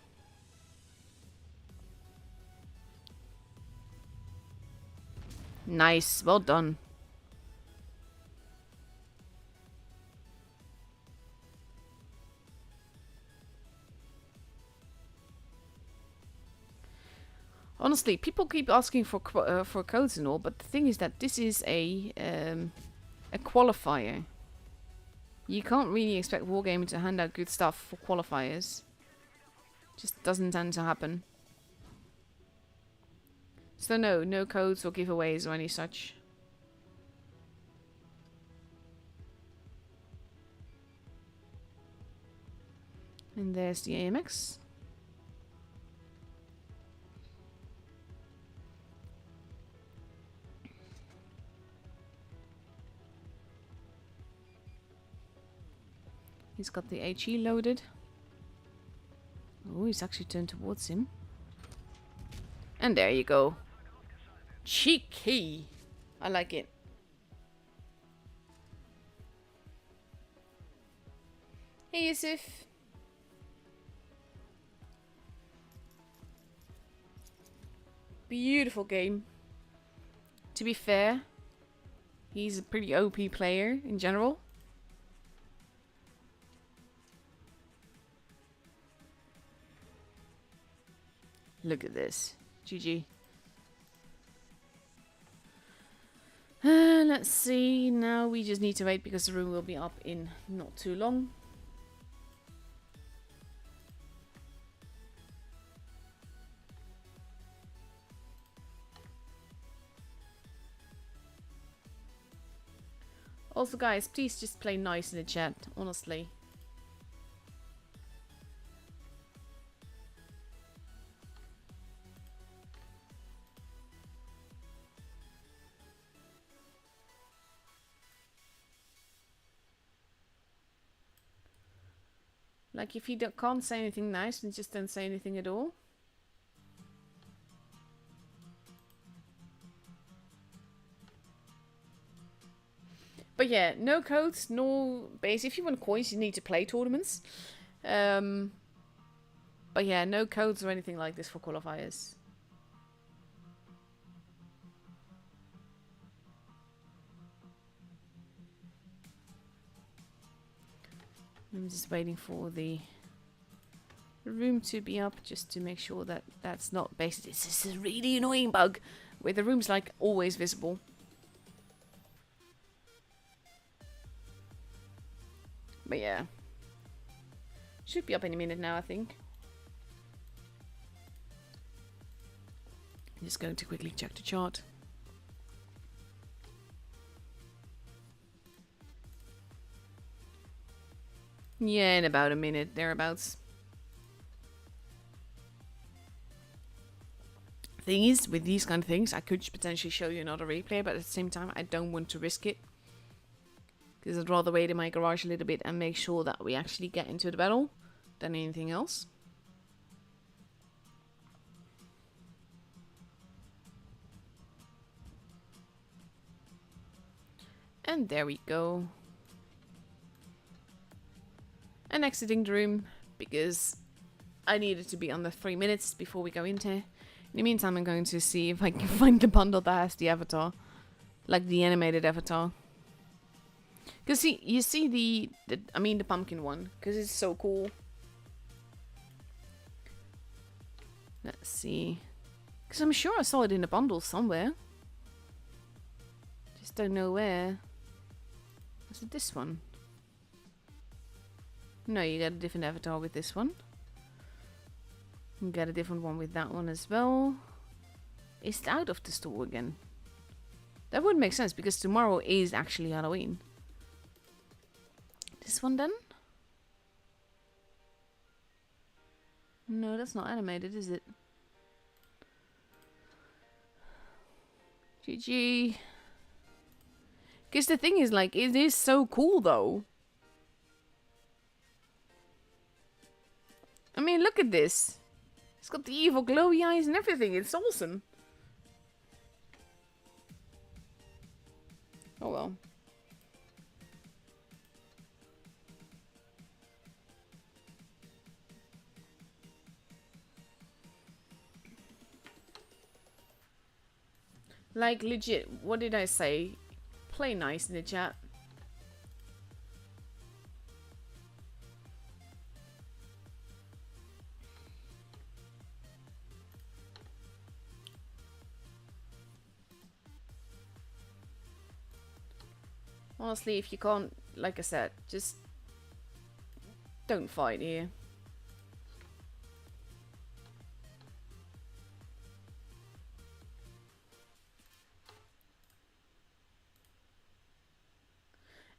A: Nice, well done. Honestly, people keep asking for codes and all, but the thing is that this is a qualifier. You can't really expect Wargaming to hand out good stuff for qualifiers. Just doesn't tend to happen. So no codes or giveaways or any such. And there's the AMX. He's got the HE loaded. Oh, he's actually turned towards him. And there you go. Cheeky. I like it. Hey, Yusuf. Beautiful game. To be fair, he's a pretty OP player in general. Look at this. GG. Let's see. Now we just need to wait because the room will be up in not too long. Also, guys, please just play nice in the chat, honestly. Like, if you can't say anything nice, then just don't say anything at all. But yeah, no codes, no base. If you want coins, you need to play tournaments. But yeah, no codes or anything like this for qualifiers. I'm just waiting for the room to be up just to make sure that that's not based. This is a really annoying bug where the room's like always visible. But yeah, should be up any minute now, I think. I'm just going to quickly check the chart. Yeah, in about a minute, thereabouts. Thing is, with these kind of things, I could potentially show you another replay, but at the same time, I don't want to risk it. Because I'd rather wait in my garage a little bit and make sure that we actually get into the battle than anything else. And there we go. And exiting the room because I needed to be under 3 minutes before we go in here. In the meantime, I'm going to see if I can find the bundle that has the avatar. Like the animated avatar. Because you see the pumpkin one. Because it's so cool. Let's see. Because I'm sure I saw it in a bundle somewhere. Just don't know where. Was it this one? No, you get a different avatar with this one. You get a different one with that one as well. Is it out of the store again? That would make sense because tomorrow is actually Halloween. This one then? No, that's not animated, is it? GG. Because the thing is, like, it is so cool, though. I mean, look at this. It's got the evil glowy eyes and everything. It's awesome. Oh well. Like, legit, what did I say? Play nice in the chat. Honestly, if you can't, like I said, just don't fight here.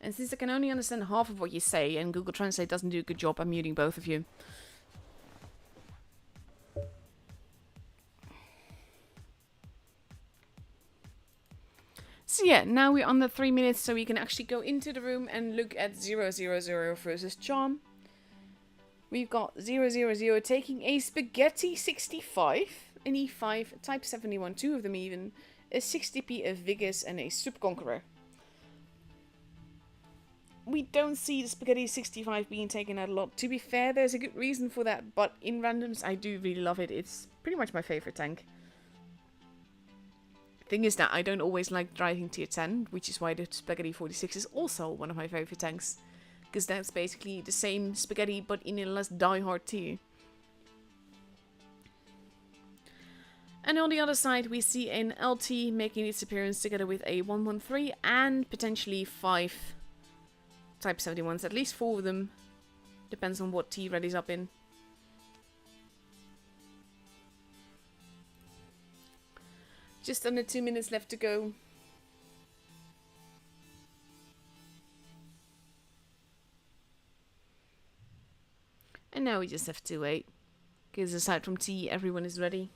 A: And since I can only understand half of what you say, and Google Translate doesn't do a good job, I'm muting both of you. So yeah, now we're under 3 minutes, so we can actually go into the room and look at 000 versus Charm. We've got 000 taking a Spaghetti 65, an E5, Type 71, two of them even, a 60p, a Vigus, and a Super Conqueror. We don't see the Spaghetti 65 being taken out a lot. To be fair, there's a good reason for that, but in randoms, I do really love it. It's pretty much my favorite tank. Thing is that I don't always like driving tier 10, which is why the Spaghetti 46 is also one of my favorite tanks. Because that's basically the same Spaghetti, but in a less die-hard tier. And on the other side, we see an LT making its appearance together with a 113 and potentially 5 Type 71s, at least 4 of them. Depends on what T Ready's up in. Just under 2 minutes left to go. And now we just have to wait. Because aside from T, everyone is ready.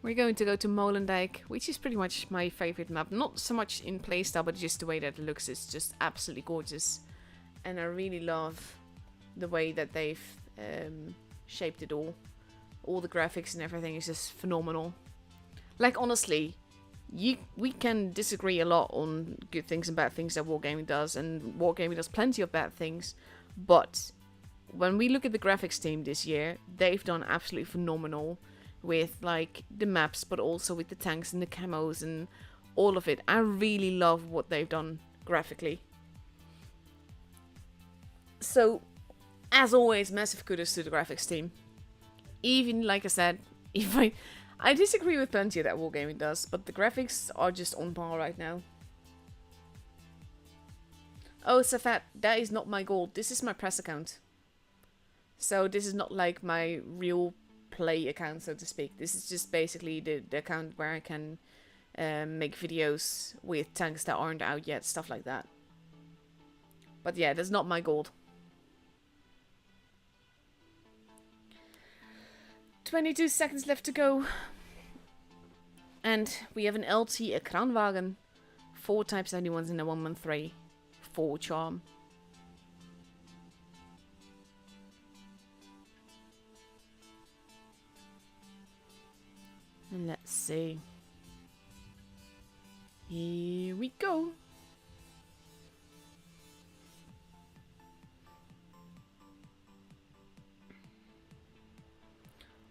A: We're going to go to Molendijk, which is pretty much my favorite map. Not so much in playstyle, but just the way that it looks is just absolutely gorgeous. And I really love the way that they've shaped it all. All the graphics and everything is just phenomenal. Like, honestly, we can disagree a lot on good things and bad things that Wargaming does. And Wargaming does plenty of bad things. But when we look at the graphics team this year, they've done absolutely phenomenal. With like the maps, but also with the tanks and the camos and all of it. I really love what they've done graphically. So, as always, massive kudos to the graphics team. Even, like I said, if I disagree with plenty that Wargaming does, but the graphics are just on par right now. Oh, Safat, that is not my gold. This is my press account. So this is not like my real play account, so to speak. This is just basically the account where I can make videos with tanks that aren't out yet, stuff like that. But yeah, that's not my gold. 22 seconds left to go. And we have an LT, a Kranwagen, 4 Type 71s and a 113, 4 Charm. And let's see. Here we go.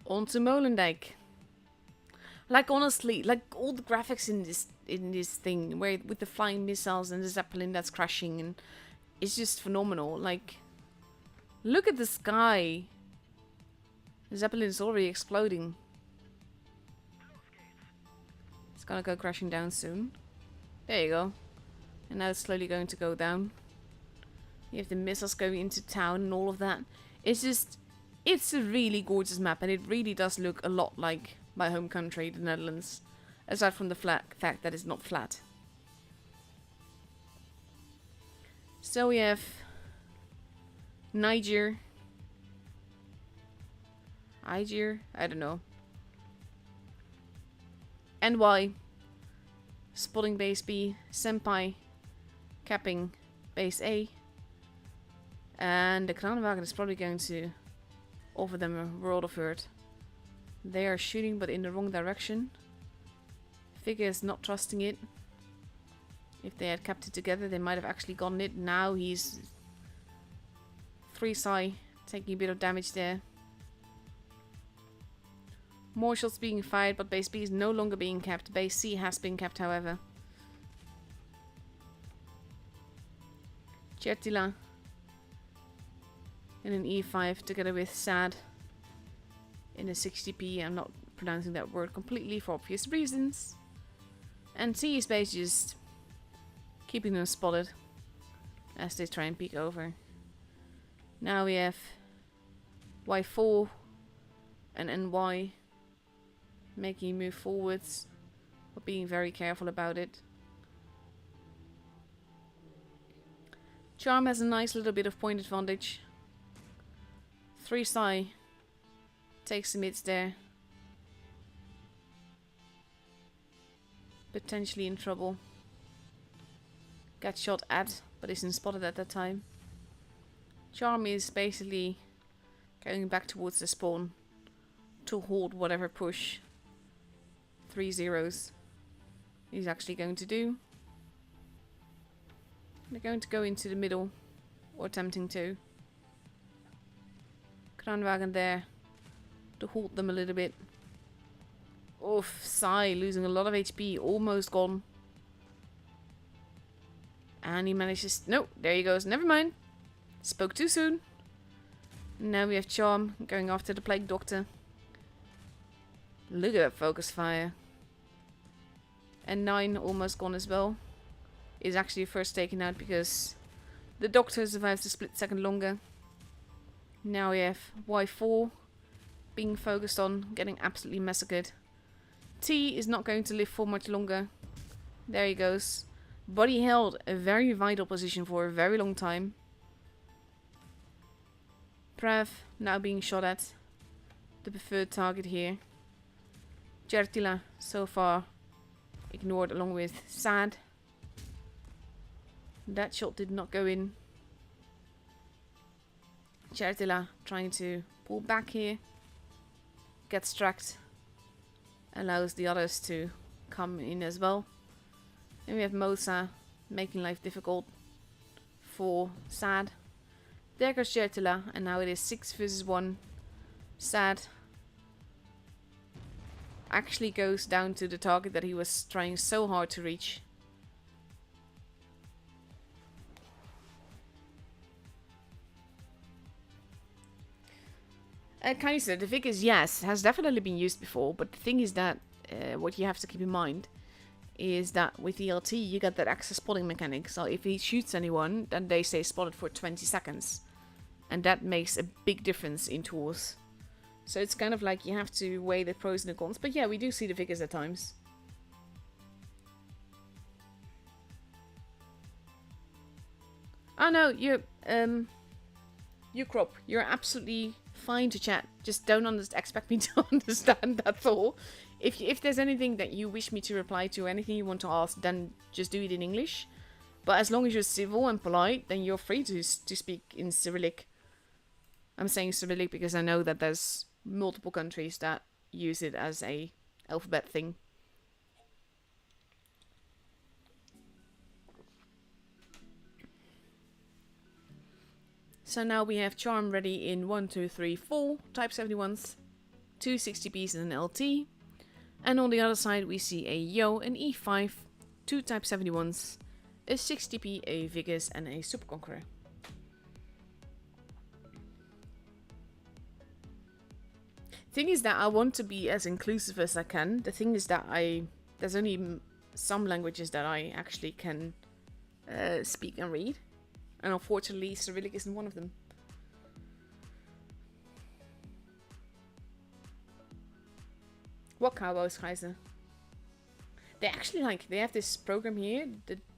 A: On to Molendijk. Like, honestly, like all the graphics in this thing, where with the flying missiles and the Zeppelin that's crashing, and it's just phenomenal. Like, look at the sky. The Zeppelin is already exploding. It's gonna go crashing down soon. There you go. And now it's slowly going to go down. You have the missiles going into town and all of that. It's just, it's a really gorgeous map, and it really does look a lot like my home country, the Netherlands. Aside from the fact that it's not flat. So we have Niger. Aijer? I don't know. NY. Spotting base B. Senpai. Capping base A. And the Kranenwagen is probably going to offer them a world of hurt. They are shooting, but in the wrong direction. Figure is not trusting it. If they had kept it together, they might have actually gotten it. Now he's 3 psi, taking a bit of damage there. More shots being fired, but base B is no longer being kept. Base C has been kept, however. Chertila in an E5 together with Sad in a 60p. I'm not pronouncing that word completely for obvious reasons. And C is basically just keeping them spotted as they try and peek over. Now we have Y4 and NY making a move forwards, but being very careful about it. Charm has a nice little bit of point advantage. 3 psi takes the mids there. Potentially in trouble. Got shot at, but isn't spotted at that time. Charm is basically going back towards the spawn to hold whatever push 3 zeros he's actually going to do. They're going to go into the middle, or attempting to. Kranenwagen there to hold them a little bit. Oof, Sai losing a lot of HP, almost gone. And he manages... No, there he goes. Never mind. Spoke too soon. Now we have Charm going after the Plague Doctor. Look at that focus fire. And 9 almost gone as well. Is actually first taken out because the Doctor survives a split second longer. Now we have Y4 being focused on, getting absolutely massacred. T is not going to live for much longer. There he goes. But he held a very vital position for a very long time. Prav now being shot at. The preferred target here. Chertila so far ignored along with Sad. That shot did not go in. Chertila trying to pull back here. Gets tracked. Allows the others to come in as well. And we have Mosa making life difficult for Sad. There goes Chertila, and now it is 6 versus 1. Sad actually goes down to the target that he was trying so hard to reach. Kaiser, the fig is, yes, has definitely been used before, but the thing is that what you have to keep in mind is that with ELT you get that extra spotting mechanic, so if he shoots anyone, then they stay spotted for 20 seconds. And that makes a big difference in tours. So it's kind of like you have to weigh the pros and the cons, but yeah, we do see the figures at times. Oh no, you Crop, you're absolutely fine to chat. Just don't expect me to understand, that's all. If there's anything that you wish me to reply to, anything you want to ask, then just do it in English. But as long as you're civil and polite, then you're free to speak in Cyrillic. I'm saying Cyrillic because I know that there's multiple countries that use it as a alphabet thing. So now we have Charm ready in 1, 2, 3, 4 Type 71s, 2 60Ps and an LT. And on the other side we see a Yo, an E5, 2 Type 71s, a 60P, a Vigus and a Super Conqueror. Thing is that I want to be as inclusive as I can. The thing is that there's only some languages that I actually can speak and read. And unfortunately, Cyrillic isn't one of them. What Cowboys, Kaiser? They actually they have this program here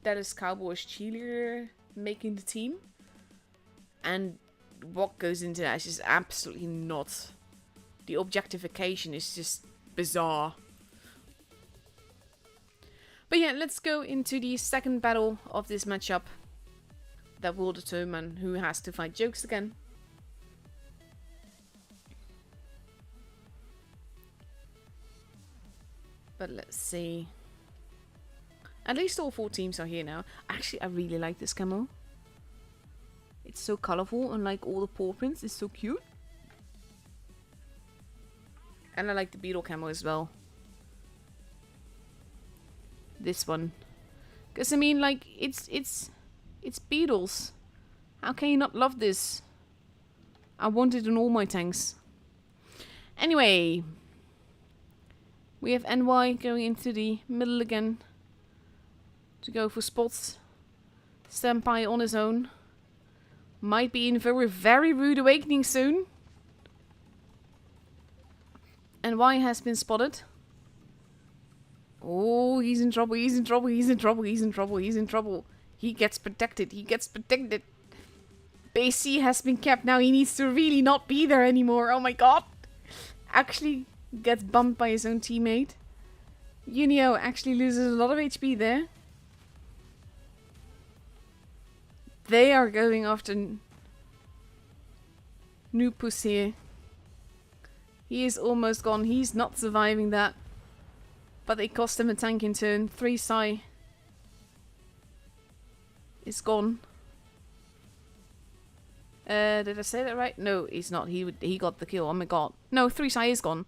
A: that is Cowboys cheerleader making the team. And what goes into that is just absolutely not the objectification is just bizarre. But yeah, let's go into the second battle of this matchup. That will determine who has to fight Jokes again. But let's see. At least all 4 teams are here now. Actually, I really like this camo. It's so colorful, unlike all the paw prints. It's so cute. And I like the beetle camo as well. This one. Because, I mean, like, it's beetles. How can you not love this? I want it in all my tanks. Anyway. We have NY going into the middle again. To go for spots. Senpai on his own. Might be in for a very rude awakening soon. NY has been spotted. Oh, he's in trouble, he's in trouble, he's in trouble, he's in trouble, he's in trouble. He gets protected, he gets protected. Base C has been kept now, he needs to really not be there anymore, oh my god. Actually gets bumped by his own teammate. Junio actually loses a lot of HP there. They are going after Nupus here. He is almost gone, he's not surviving that. But they cost him a tank in turn. 3 Psy is gone. Did I say that right? No, he's not. He got the kill. Oh my god. No, 3 Psy is gone.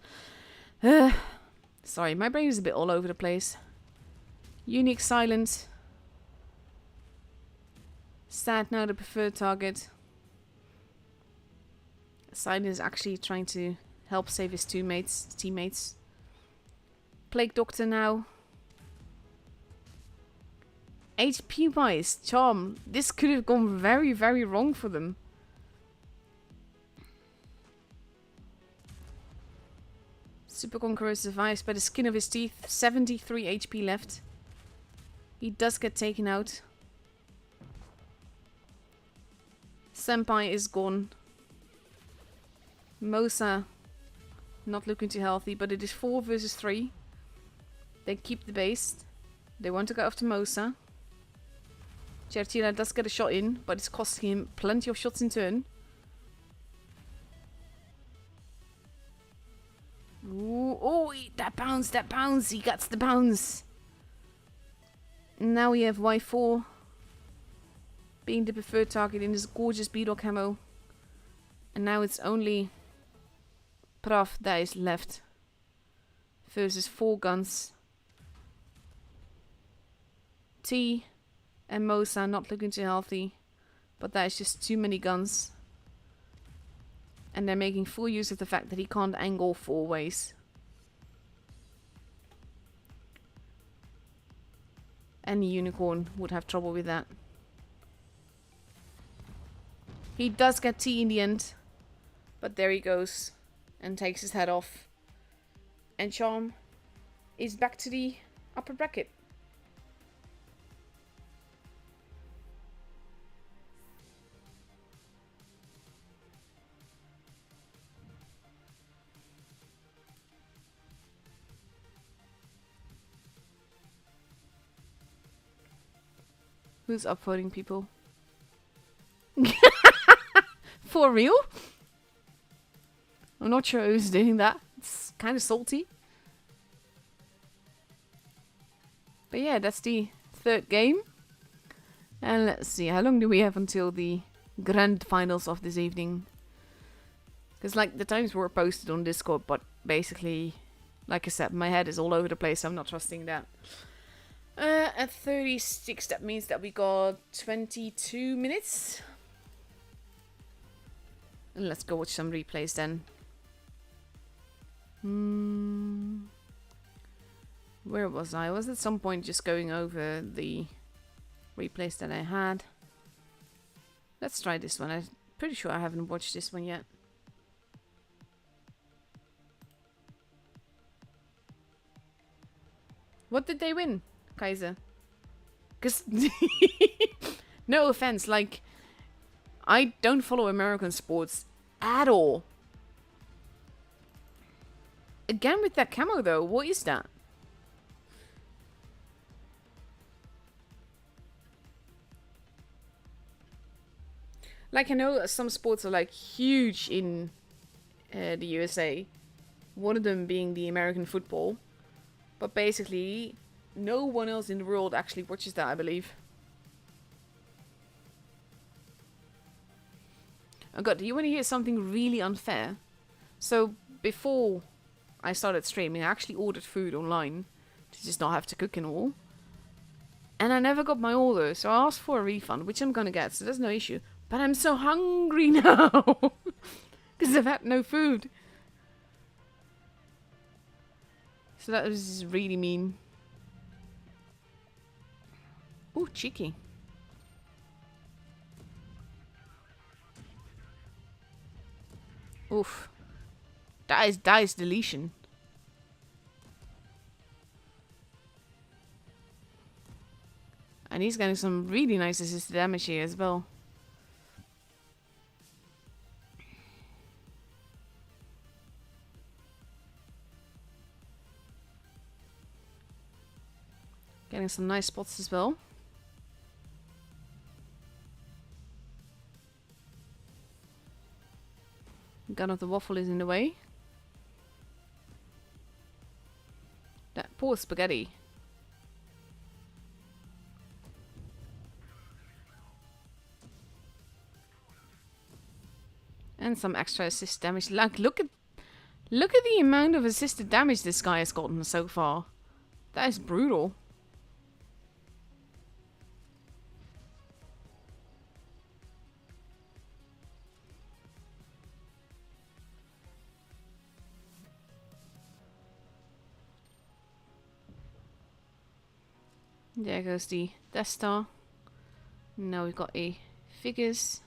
A: Sorry, my brain is a bit all over the place. Unique silent. Sad now the preferred target. Silent is actually trying to help save his teammates. Plague Doctor now. HP wise, Charm. This could have gone very, very wrong for them. Super Conqueror survives by the skin of his teeth. 73 HP left. He does get taken out. Senpai is gone. Mosa not looking too healthy, but it is 4 versus 3. They keep the base. They want to go after Mosa. Certina does get a shot in, but it's costing him plenty of shots in turn. Ooh, oh, that bounce, he gets the bounce. Now we have Y4 being the preferred target in this gorgeous beetle camo. And now it's only Prav that is left versus 4 guns. T and Mosa not looking too healthy, but that is just too many guns. And they're making full use of the fact that he can't angle 4 ways. Any unicorn would have trouble with that. He does get T in the end, but there he goes and takes his head off. And Charm is back to the upper bracket. Who's upvoting people? For real? I'm not sure who's doing that. It's kind of salty. But yeah, that's the 3rd game. And let's see, how long do we have until the grand finals of this evening? Because like the times were posted on Discord, but basically, like I said, my head is all over the place, so I'm not trusting that. At 36, that means that we got 22 minutes. And let's go watch some replays then. Where was I? I was at some point just going over the replays that I had. Let's try this one. I'm pretty sure I haven't watched this one yet. What did they win, Kaiser? Because, no offense, like, I don't follow American sports at all. Again with that camo though, what is that? Like, I know some sports are like huge in the USA. One of them being the American football. But basically, no one else in the world actually watches that, I believe. Oh god, do you want to hear something really unfair? So, before I started streaming, I actually ordered food online to just not have to cook and all. And I never got my order, so I asked for a refund, which I'm gonna get, so there's no issue. But I'm so hungry now! Because I've had no food. So that was really mean. Ooh, cheeky. Oof. That is deletion. And he's getting some really nice assisted damage here as well. Getting some nice spots as well. Gun of the waffle is in the way. That poor spaghetti. And some extra assist damage. Like, look at the amount of assisted damage this guy has gotten so far. That is brutal. There goes the Death Star. Now we've got a figures.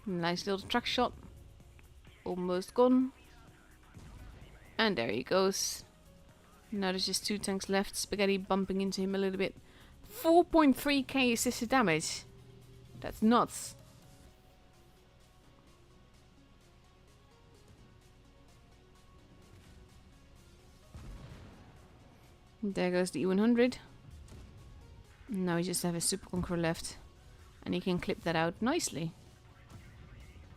A: Nice little track shot. Almost gone. And there he goes. Now there's just 2 tanks left. Spaghetti bumping into him a little bit. 4.3k assisted damage. That's nuts. There goes the E100. Now we just have a Super Conqueror left. And he can clip that out nicely.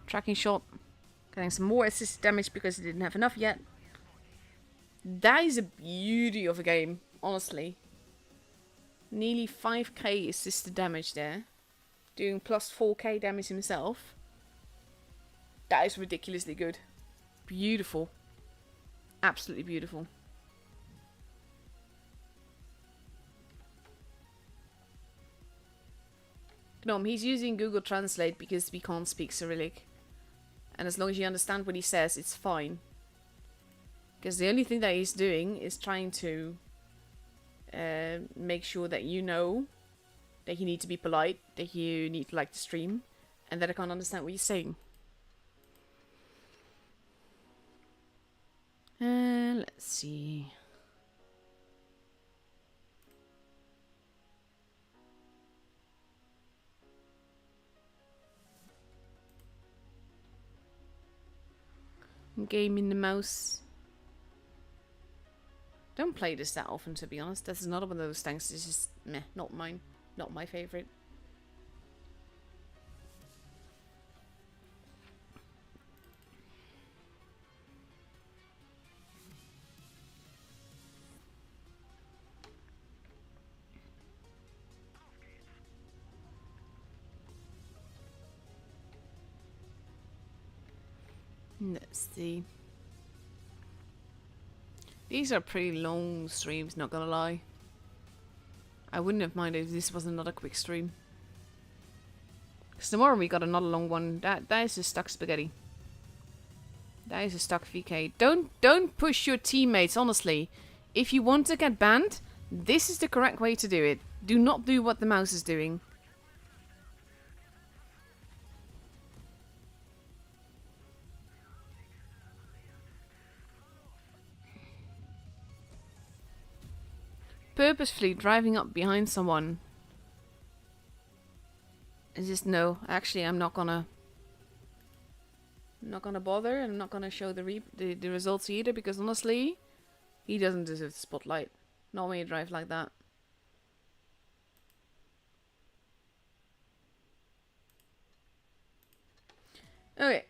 A: Tracking shot. Getting some more assist damage because he didn't have enough yet. That is a beauty of a game, honestly. Nearly 5k assisted damage there. Doing plus 4k damage himself. That is ridiculously good. Beautiful. Absolutely beautiful. No, he's using Google Translate because we can't speak Cyrillic. And as long as you understand what he says, it's fine. Because the only thing that he's doing is trying to make sure that you know that you need to be polite, that you need to like the stream, and that I can't understand what you're saying. Let's see. Game in the mouse. Don't play this that often, to be honest. That's another one of those tanks. It's just meh, not mine, not my favorite. Let's see. These are pretty long streams, not gonna lie. I wouldn't have minded if this was another quick stream. Because tomorrow we got another long one. That is a stuck spaghetti. That is a stuck VK. Don't push your teammates, honestly. If you want to get banned, this is the correct way to do it. Do not do what the mouse is doing. Purposefully driving up behind someone It's just no. Actually, I'm not gonna bother, and I'm not gonna show the results either, because honestly, he doesn't deserve the spotlight. Not when you drive like that. Okay,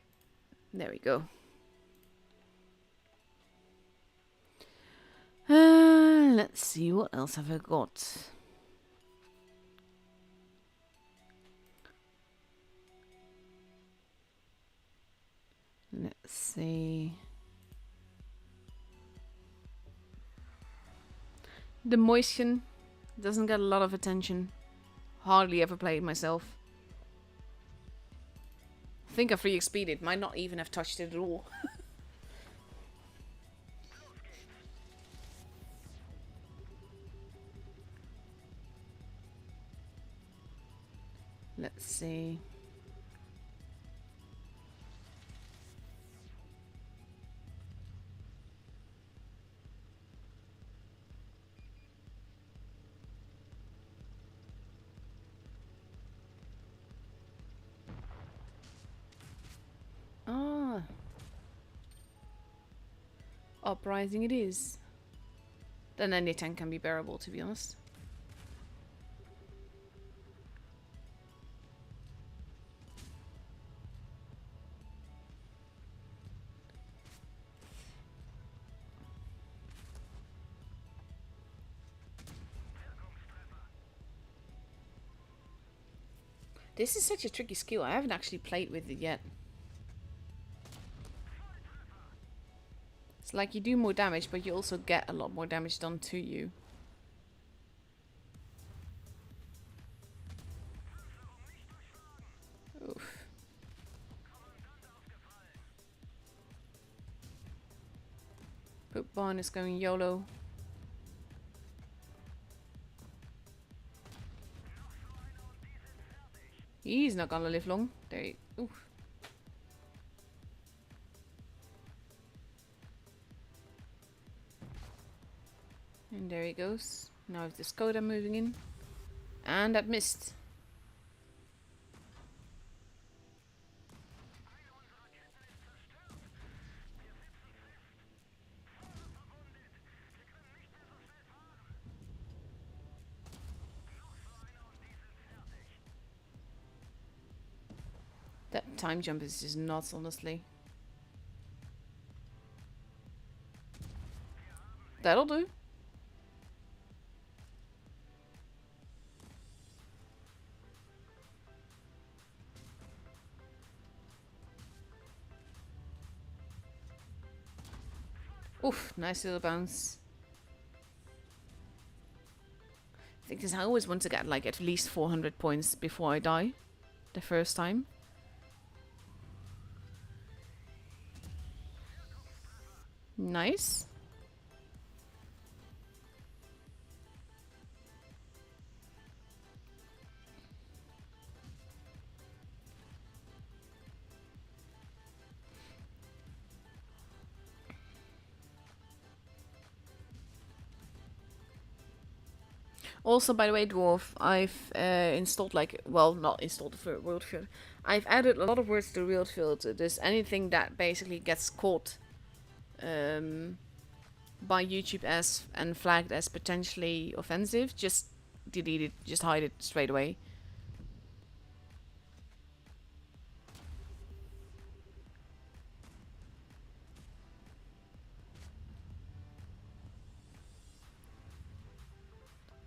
A: there we go. Let's see, what else have I got? Let's see. The Moistion doesn't get a lot of attention. Hardly ever played myself. I think I 3xp'd it. Might not even have touched it at all. Let's see. Ah. Uprising it is. Then any tank can be bearable, to be honest. This is such a tricky skill. I haven't actually played with it yet. It's like you do more damage, but you also get a lot more damage done to you. Oof. Poop Barn is going YOLO. He's not gonna live long. There you... Oof. And there he goes. Now with the Skoda moving in. And that missed. That time jump is just nuts, honestly. That'll do. Oof, nice little bounce. I think I always want to get like at least 400 points before I die. The first time. Nice. Also, by the way, Dwarf, I've installed like, well, not installed the world field. I've added a lot of words to world field. There's anything that basically gets caught by YouTube as and flagged as potentially offensive, just delete it, just hide it straight away.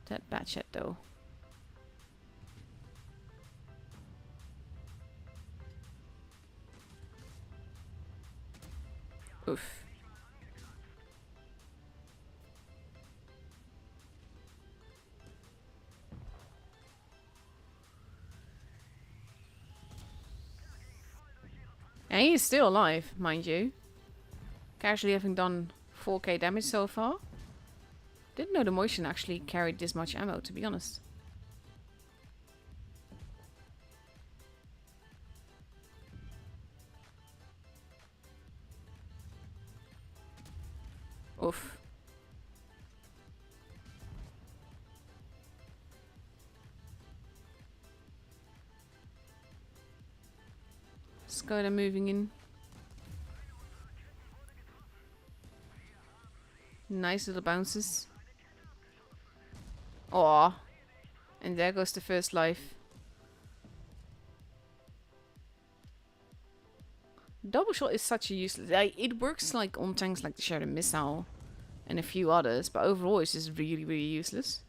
A: That bad chat though. Oof. And he is still alive, mind you. Casually having done 4k damage so far. Didn't know the Motion actually carried this much ammo, to be honest. Oof. Let's go there, moving in. Nice little bounces. Aw. And there goes the first life. Double shot is such a useless... it works like on tanks like the Shadow Missile and a few others, but overall it's just really, really useless.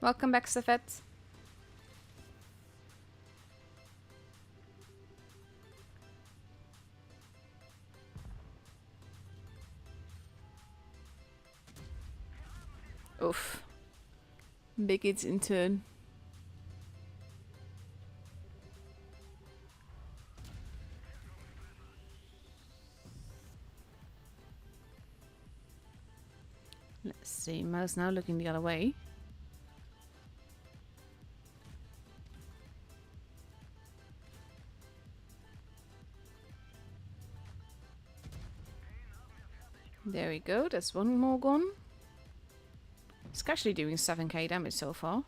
A: Welcome back, Safet. Oof. Big hits in turn. Let's see, mouse now looking the other way. There we go, that's one more gone. It's actually doing 7k damage so far.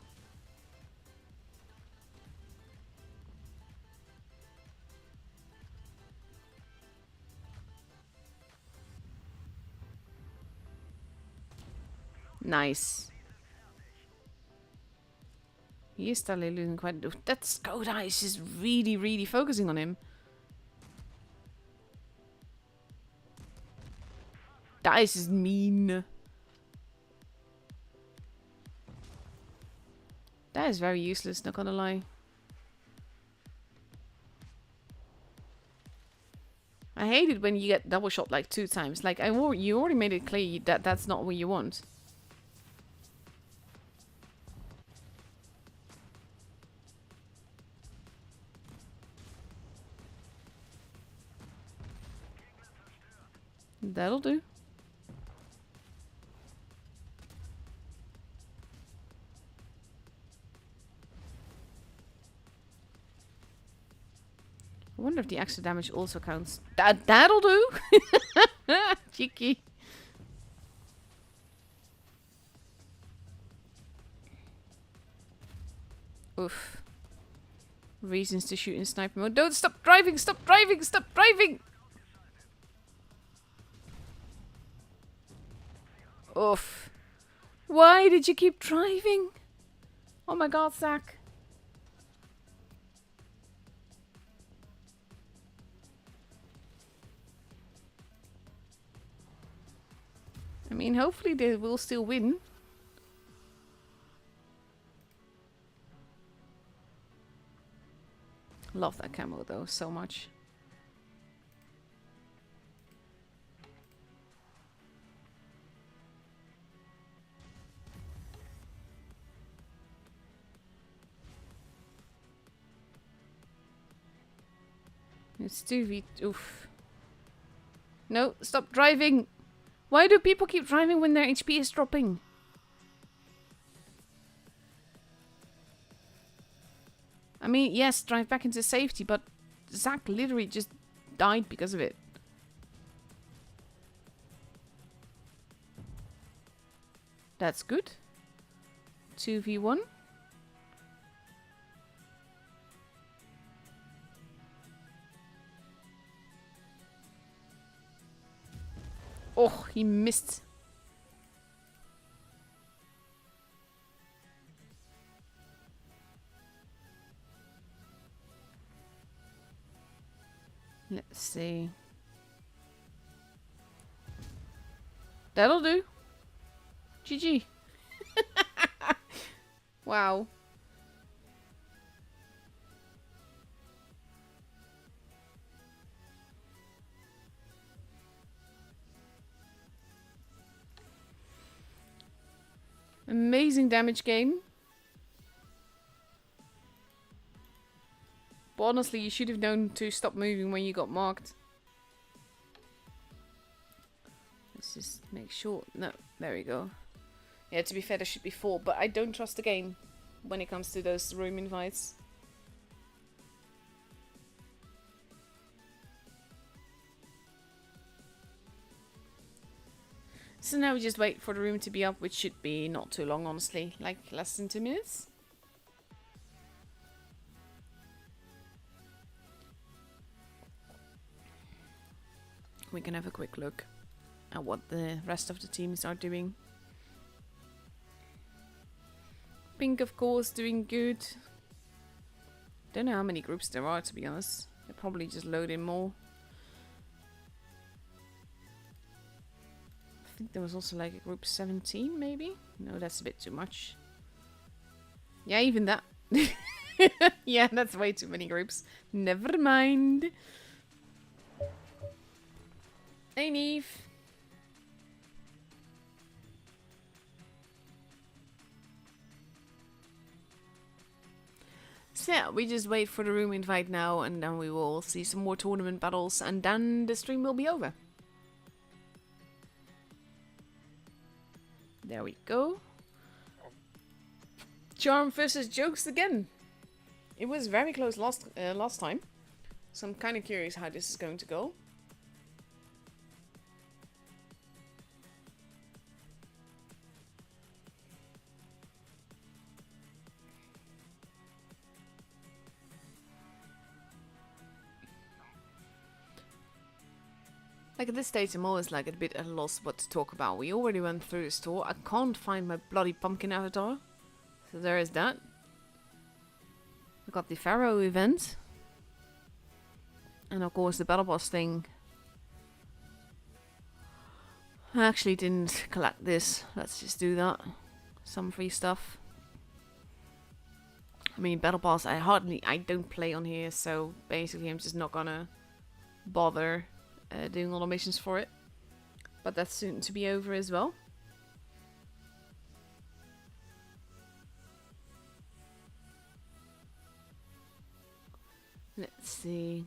A: Nice. He is steadily losing quite... That Skoda is just really, really focusing on him. That is just mean. That is very useless, not gonna lie. I hate it when you get double shot like 2 times. Like, you already made it clear that that's not what you want. That'll do. I wonder if the extra damage also counts. That'll do. Cheeky. Oof. Reasons to shoot in sniper mode. Don't stop driving! Stop driving! Stop driving! Oof. Why did you keep driving? Oh my god, Zach. I mean, hopefully they will still win. Love that camo though, so much. It's 2v... Oof. No, stop driving! Why do people keep driving when their HP is dropping? I mean, yes, drive back into safety, but Zach literally just died because of it. That's good. 2v1. Oh, he missed. Let's see. That'll do. GG. Wow. Amazing damage game. But honestly, you should have known to stop moving when you got marked. Let's just make sure. No, there we go. Yeah, to be fair, there should be 4, but I don't trust the game when it comes to those room invites. So now we just wait for the room to be up, which should be not too long, honestly. Like less than 2 minutes. We can have a quick look at what the rest of the teams are doing. Pink, of course, doing good. Don't know how many groups there are, to be honest. They're probably just loading more. I think there was also like a group 17, maybe? No, that's a bit too much. Yeah, even that. Yeah, that's way too many groups. Never mind. Hey, Neve. So yeah, we just wait for the room invite now, and then we will see some more tournament battles, and then the stream will be over. There we go. Charm versus Jokes again. It was very close last time, so I'm kind of curious how this is going to go. Like at this stage, I'm always like a bit at a loss what to talk about. We already went through the store. I can't find my bloody pumpkin avatar. So there is that. We got the Pharaoh event. And of course the Battle Boss thing. I actually didn't collect this. Let's just do that. Some free stuff. I mean, Battle Pass, I don't play on here. So basically I'm just not gonna bother doing all the missions for it, but that's soon to be over as well. Let's see.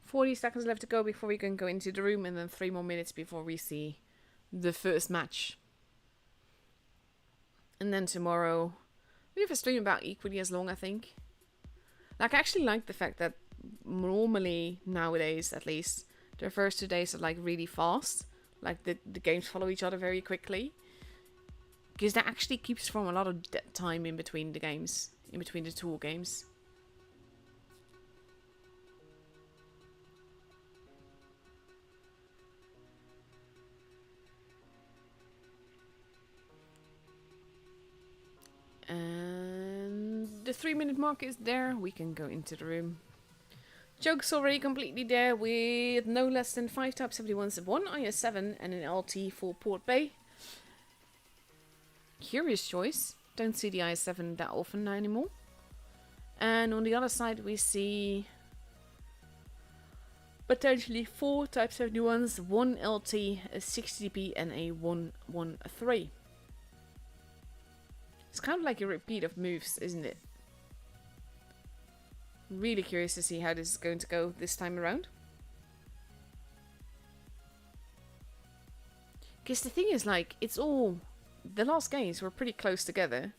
A: 40 seconds left to go before we can go into the room, and then 3 more minutes before we see the first match. And then tomorrow we have a stream about equally as long, I think. Like, I actually like the fact that normally, nowadays at least, the first 2 days are like really fast. Like the games follow each other very quickly. Because that actually keeps from a lot of dead time in between the games. In between the tool games. And the 3-minute mark is there. We can go into the room. Joke's already completely there with no less than 5 Type 71s, 1 IS7 and an LT for Port Bay. Curious choice. Don't see the IS7 that often anymore. And on the other side we see potentially 4 Type 71s, 1 LT, a 60dp and a 113. It's kind of like a repeat of moves, isn't it? Really curious to see how this is going to go this time around. Because the thing is, like, it's all... The last games were pretty close together.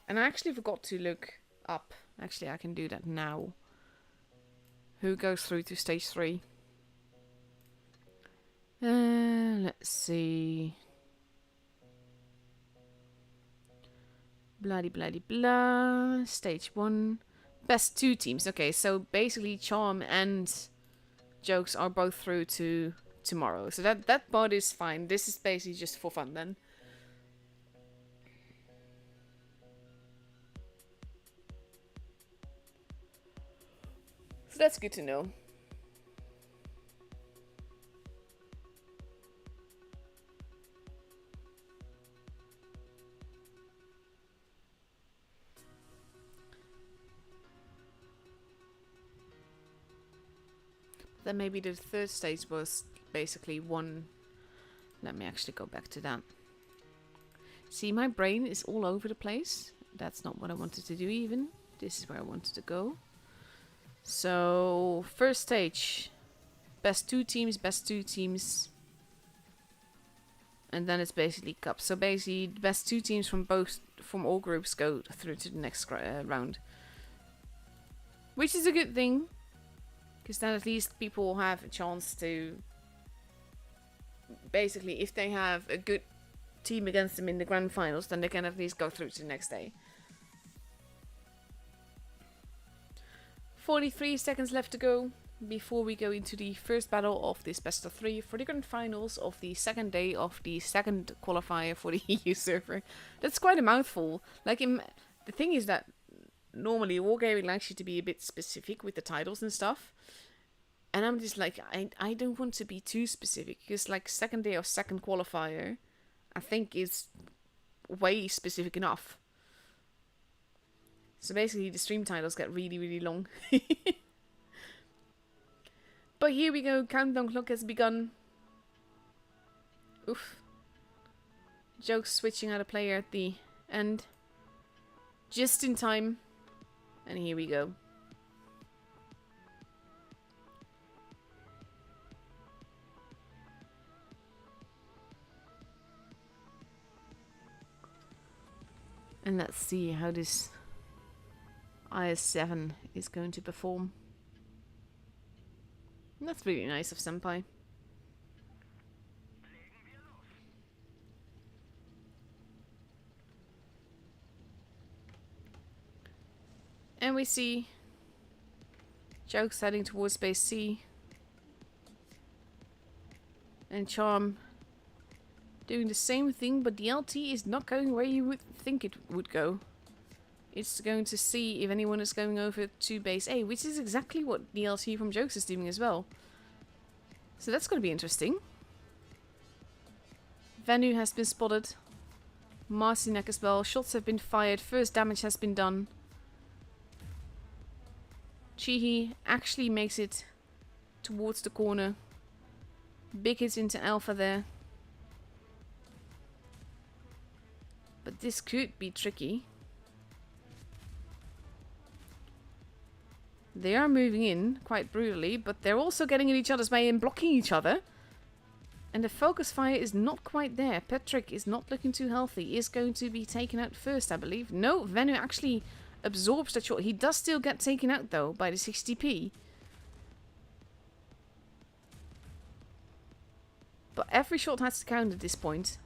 A: And I actually forgot to look up. Actually, I can do that now. Who goes through to stage 3? Let's see... Bloody bloody blah. Stage 1. Best 2 teams. Okay, so basically Charm and Jokes are both through to tomorrow. So that part is fine. This is basically just for fun then. So that's good to know. Then maybe the third stage was basically one... Let me actually go back to that. See, my brain is all over the place. That's not what I wanted to do even. This is where I wanted to go. So, first stage. Best 2 teams, best 2 teams. And then it's basically cup. So basically, the best 2 teams from all groups go through to the next round. Which is a good thing. Because then at least people have a chance to... Basically, if they have a good team against them in the grand finals, then they can at least go through to the next day. 43 seconds left to go before we go into the first battle of this best of 3 for the grand finals of the second day of the second qualifier for the EU server. That's quite a mouthful. Like, the thing is that normally wargaming likes you to be a bit specific with the titles and stuff. And I'm just like, I don't want to be too specific, because like second day of second qualifier, I think is way specific enough. So basically the stream titles get really, really long. But here we go, countdown clock has begun. Oof. Jokes switching out a player at the end. Just in time. And here we go. And let's see how this IS-7 is going to perform. That's really nice of Senpai. And we see Jokes heading towards base C. And Charm doing the same thing, but the LT is not going where you would think it would go. It's going to see if anyone is going over to base A, which is exactly what the LT from Jokes is doing as well. So that's going to be interesting. Venu has been spotted. Marcinek as well. Shots have been fired. First damage has been done. Chihi actually makes it towards the corner. Big hit into Alpha there. But this could be tricky. They are moving in quite brutally, but they're also getting in each other's way and blocking each other. And the focus fire is not quite there. Patrick is not looking too healthy. He is going to be taken out first, I believe. No, Venu actually absorbs that shot. He does still get taken out, though, by the 60p. But every shot has to count at this point.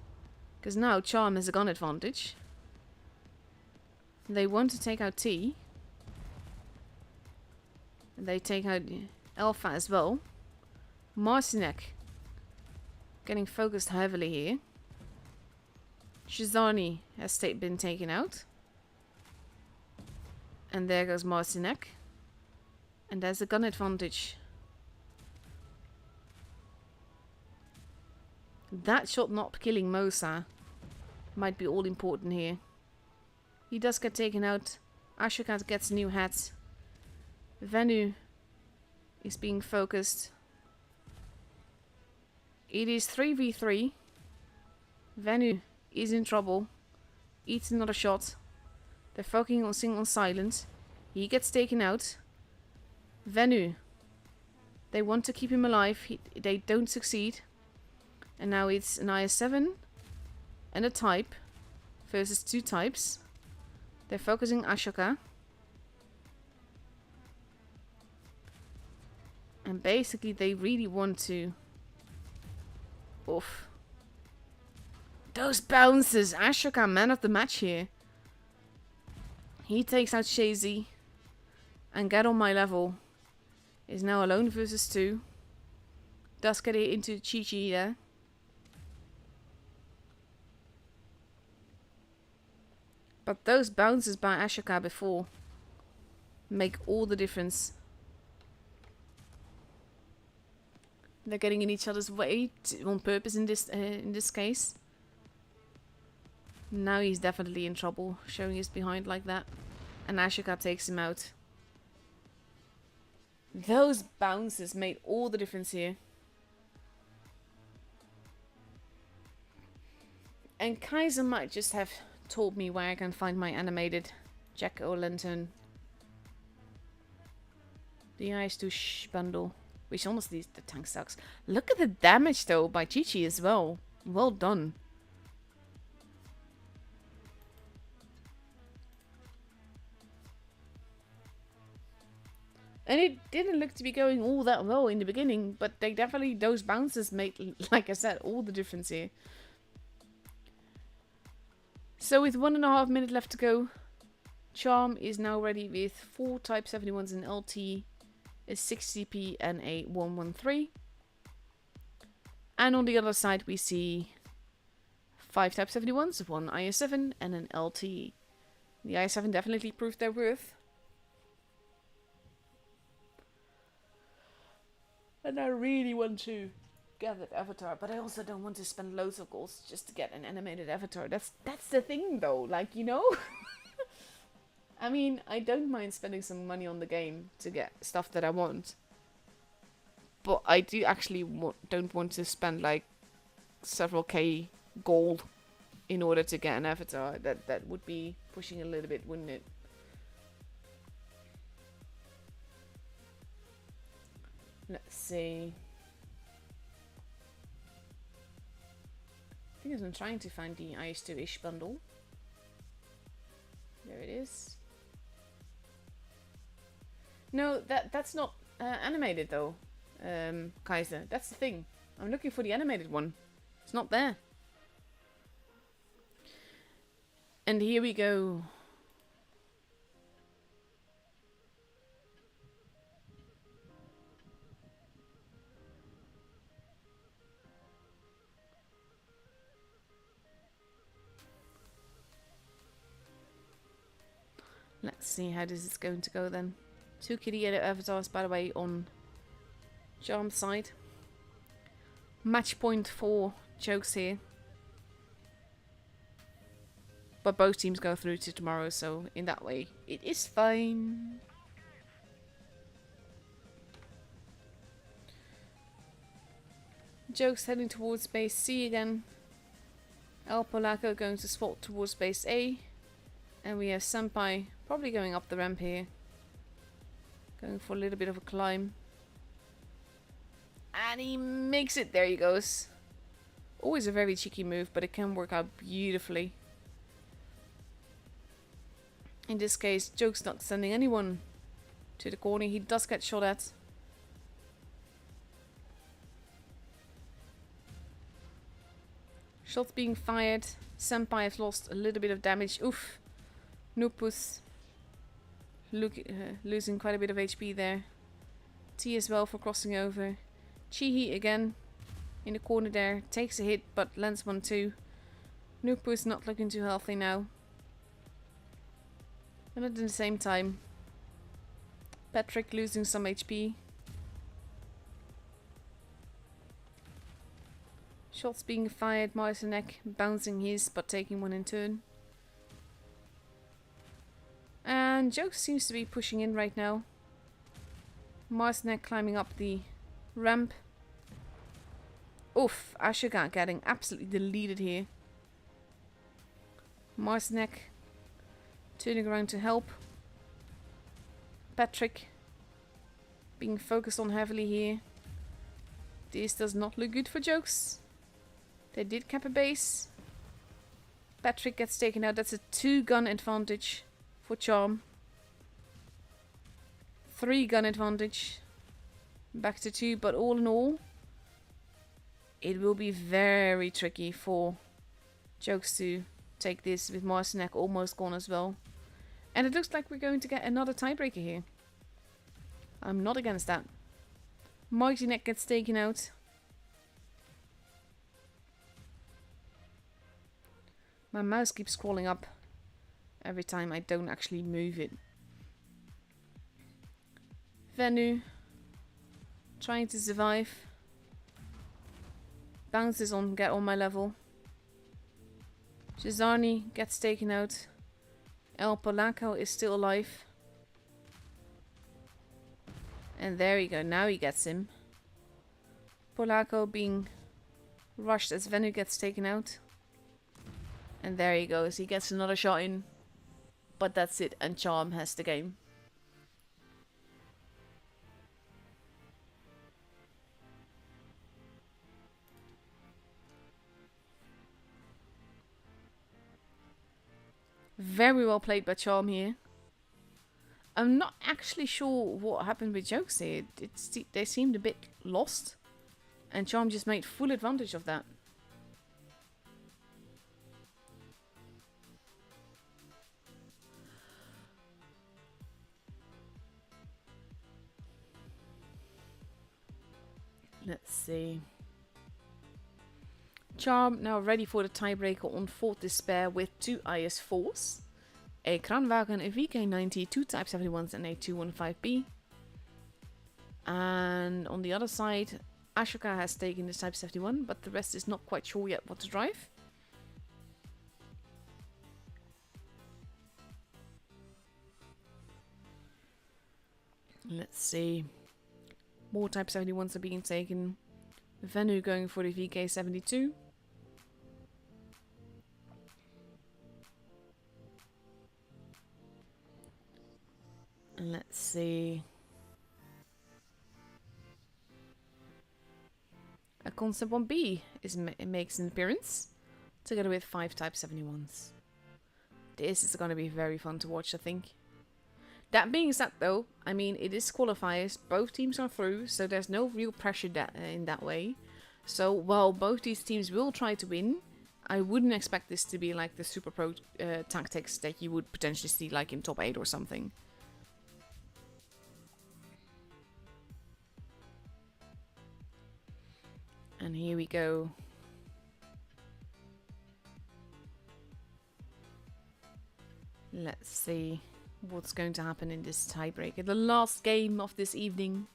A: Because now Charm has a gun advantage. They want to take out T. And they take out Alpha as well. Marcinek getting focused heavily here. Shizani has been taken out. And there goes Marcinek. And there's a gun advantage. That shot not killing Mosa might be all important here. He does get taken out. Ashoka gets a new hat. Venu is being focused. It is 3v3. Venu is in trouble. Eats another shot. They're focusing on silent. He gets taken out. Venu. They want to keep him alive. They don't succeed. And now it's an IS-7 and a type versus two types. They're focusing Ashoka. And basically they really want to... Oof. Those bounces! Ashoka, man of the match here. He takes out Shazy. And Get On My Level is now alone versus two. Does get it into Chi-Chi there. But those bounces by Ashoka before make all the difference. They're getting in each other's way on purpose in this case. Now he's definitely in trouble, showing his behind like that. And Ashoka takes him out. Those bounces made all the difference here. And Kaiser might just have told me where I can find my animated Jack-o'-lantern. The IS-2 bundle. Which honestly, the tank sucks. Look at the damage though by Chi-Chi as well. Well done. And it didn't look to be going all that well in the beginning, but they definitely, those bounces made, like I said, all the difference here. So with 1.5 minutes left to go, Charm is now ready with 4 Type 71s in LT, a 60p and a 113. And on the other side we see 5 Type 71s, 1 IS7 and an LT. The IS7 definitely proved their worth. And I really want to get that avatar, but I also don't want to spend loads of gold just to get an animated avatar. That's the thing though, like, you know? I mean, I don't mind spending some money on the game to get stuff that I want. But I do actually don't want to spend like several K gold in order to get an avatar. That would be pushing a little bit, wouldn't it? Let's see. I think I'm trying to find the IS2-ish bundle. There it is. No, that's not animated though, Kaiser. That's the thing. I'm looking for the animated one. It's not there. And here we go. Let's see how this is going to go then. 2 kitty avatars, by the way, on Charm's side. Match point for Jokes here. But both teams go through to tomorrow, so in that way, it is fine. Jokes heading towards base C again. El Polaco going to swap towards base A. And we have Senpai probably going up the ramp here. Going for a little bit of a climb. And he makes it. There he goes. Always a very cheeky move, but it can work out beautifully. In this case, Joke's not sending anyone to the corner. He does get shot at. Shots being fired. Senpai has lost a little bit of damage. Oof. Nupus losing quite a bit of HP there. T as well for crossing over. Chihi again in the corner there. Takes a hit but lands one too. Nupus not looking too healthy now. And at the same time, Patrick losing some HP. Shots being fired. Martinek bouncing his but taking one in turn. And Joke seems to be pushing in right now. Martinek climbing up the ramp. Oof, Ashoka getting absolutely deleted here. Martinek turning around to help. Patrick being focused on heavily here. This does not look good for Jokes. They did cap a base. Patrick gets taken out. That's a 2-gun advantage for Charm. 3-gun advantage. Back to 2, but all in all, it will be very tricky for Jokes to take this with Marcinek almost gone as well. And it looks like we're going to get another tiebreaker here. I'm not against that. Mighty Neck gets taken out. My mouse keeps scrolling up every time I don't actually move it. Venu trying to survive. Bounces on get on my level. Cesarni gets taken out. El Polaco is still alive. And there you go, now he gets him. Polaco being rushed as Venu gets taken out. And there he goes, he gets another shot in. But that's it, and Charm has the game. Very well played by Charm here. I'm not actually sure what happened with Jokes here. They seemed a bit lost. And Charm just made full advantage of that. Let's see. Charm now ready for the tiebreaker on 4th Despair with 2 IS4s. A Kranwagen, a VK90, 2 Type 71s and a 215B. And on the other side, Ashoka has taken the Type 71, but the rest is not quite sure yet what to drive. Let's see. More Type 71s are being taken. Venu going for the VK72. And let's see. A Concept 1B makes an appearance, together with 5 Type 71s. This is going to be very fun to watch, I think. That being said though, I mean, it is qualifiers, both teams are through, so there's no real pressure in that way. So while both these teams will try to win, I wouldn't expect this to be like the super pro tactics that you would potentially see like in top 8 or something. And here we go. Let's see what's going to happen in this tiebreaker. The last game of this evening.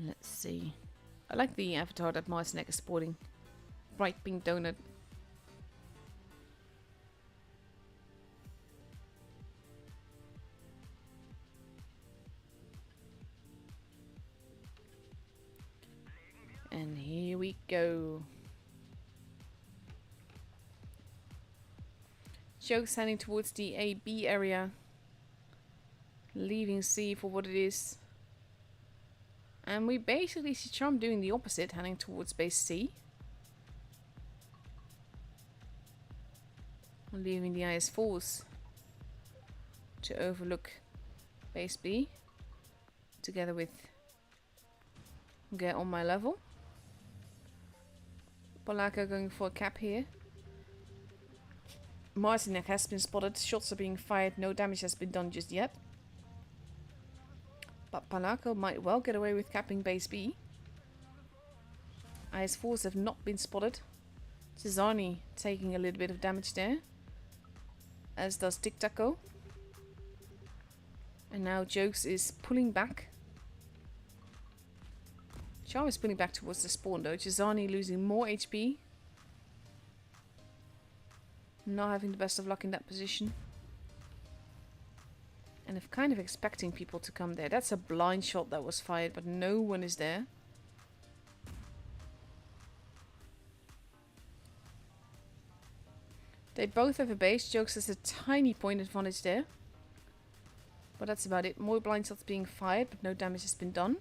A: Let's see. I like the avatar that Marcinek is sporting. Bright pink donut. And here we go. Joke's heading towards the A-B area. Leaving C for what it is. And we basically see Charm doing the opposite, heading towards base C. Leaving the IS-4s to overlook base B. Together with Get on my level. Polaka going for a cap here. Marcinek has been spotted. Shots are being fired. No damage has been done just yet. But Polaka might well get away with capping base B. IS-4s have not been spotted. Cesani taking a little bit of damage there. As does Tic Taco. And now Jokes is pulling back. Charm is pulling back towards the spawn though. Cesani losing more HP. Not having the best of luck in that position. And I'm kind of expecting people to come there. That's a blind shot that was fired, but no one is there. They both have a base. Jokes has a tiny point advantage there. But that's about it. More blind shots being fired, but no damage has been done.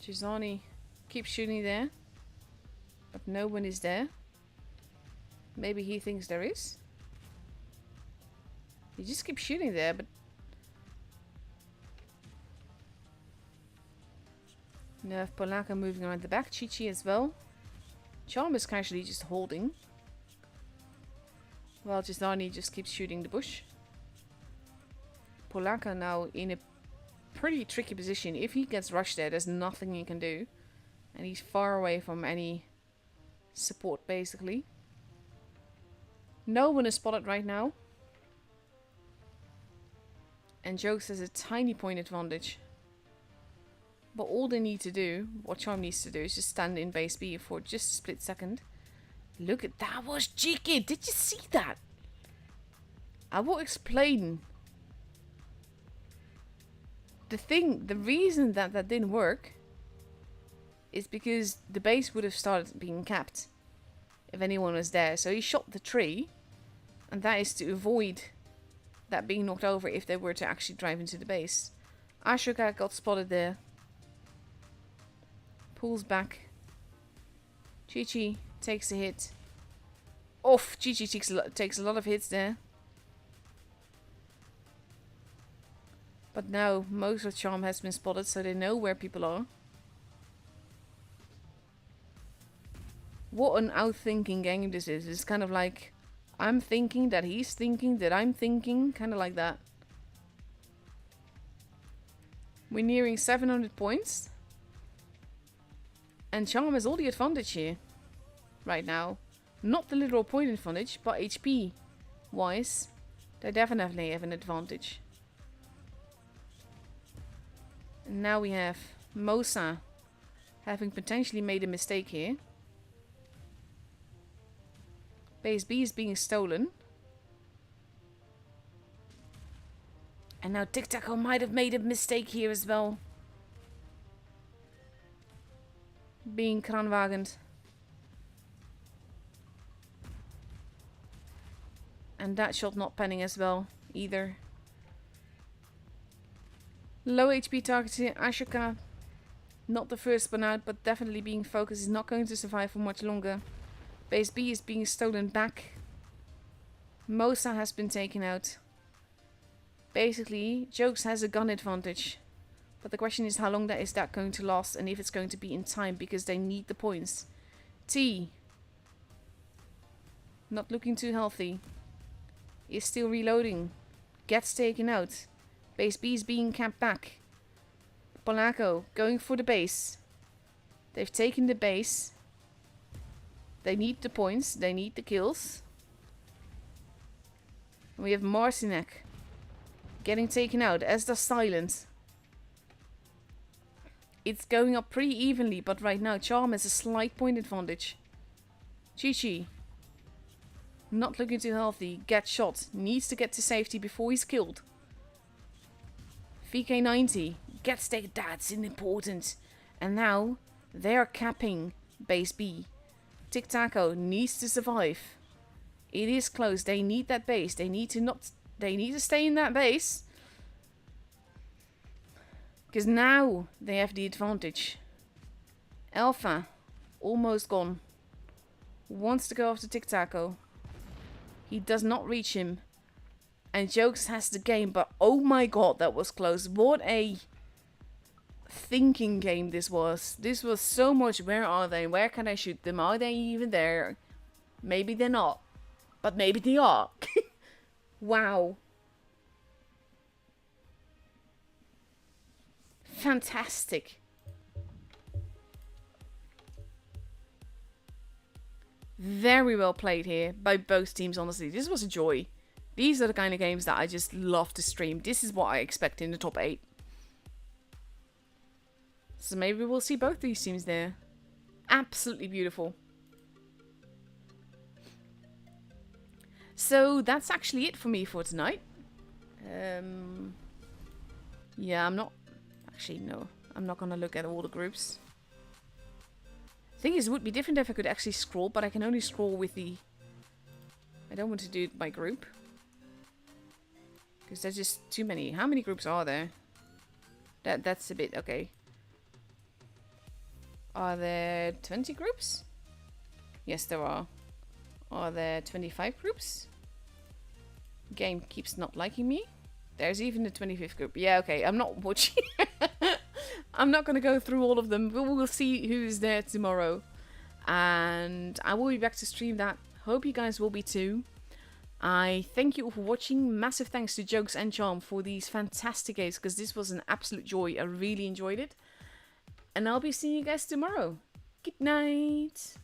A: Cesani keeps shooting there, but no one is there. Maybe he thinks there is. He just keeps shooting there, but Nerf Polaka moving around the back. Chichi as well. Charm is casually just holding, while Cesani just keeps shooting the bush. Polaka now in a pretty tricky position. If he gets rushed there, there's nothing he can do. And he's far away from any support, basically. No one is spotted right now. And Jokes has a tiny point advantage. But all they need to do, what Charm needs to do, is just stand in base B for just a split second. Look at that, was cheeky. Did you see that? I will explain. The reason that didn't work is because the base would have started being capped if anyone was there. So he shot the tree, and that is to avoid that being knocked over if they were to actually drive into the base. Ashoka got spotted there. Pulls back. Chi-Chi takes a hit. Off. Chi-Chi takes a lot of hits there. But now most of Charm has been spotted, so they know where people are. What an outthinking game this is. It's kind of like I'm thinking that he's thinking that I'm thinking. Kind of like that. We're nearing 700 points. And Charm has all the advantage here. Right now. Not the literal point advantage, but HP wise. They definitely have an advantage. And now we have Mosa having potentially made a mistake here. Base B is being stolen. And now Tic Taco might have made a mistake here as well. Being kranwagend. And that shot not panning as well either. Low HP target here. Ashoka. Not the first one out, but definitely being focused. Is not going to survive for much longer. Base B is being stolen back. Mosa has been taken out. Basically, Jokes has a gun advantage. But the question is how long is that going to last and if it's going to be in time because they need the points. T. Not looking too healthy. Is still reloading. Gets taken out. Base B is being camped back. Polako going for the base. They've taken the base. They need the points. They need the kills. And we have Marcinek getting taken out, as does Silent. It's going up pretty evenly, but right now Charm has a slight point advantage. Chi-Chi. Not looking too healthy. Gets shot. Needs to get to safety before he's killed. VK90 gets taken. That's important. And now they are capping Base B. Tic Taco needs to survive. It is close. They need that base. They need to stay in that base. Because now they have the advantage. Alpha. Almost gone. Wants to go after Tic Taco. He does not reach him. And Jokes has the game. But oh my god, that was close. What a thinking game this was. This was so much. Where are they? Where can I shoot them? Are they even there? Maybe they're not. But maybe they are. Wow. Fantastic. Very well played here by both teams, honestly. This was a joy. These are the kind of games that I just love to stream. This is what I expect in the top 8. So maybe we'll see both these teams there. Absolutely beautiful. So that's actually it for me for tonight. Yeah, I'm not... Actually, no. I'm not going to look at all the groups. Thing is, it would be different if I could actually scroll, but I can only scroll with the... I don't want to do it by group. Because there's just too many. How many groups are there? That's a bit... Okay. Are there 20 groups? Yes, there are. Are there 25 groups? Game keeps not liking me. There's even the 25th group. Yeah, okay. I'm not watching. I'm not going to go through all of them. But we'll see who's there tomorrow. And I will be back to stream that. Hope you guys will be too. I thank you all for watching. Massive thanks to Jokes and Charm for these fantastic games. Because this was an absolute joy. I really enjoyed it. And I'll be seeing you guys tomorrow. Good night.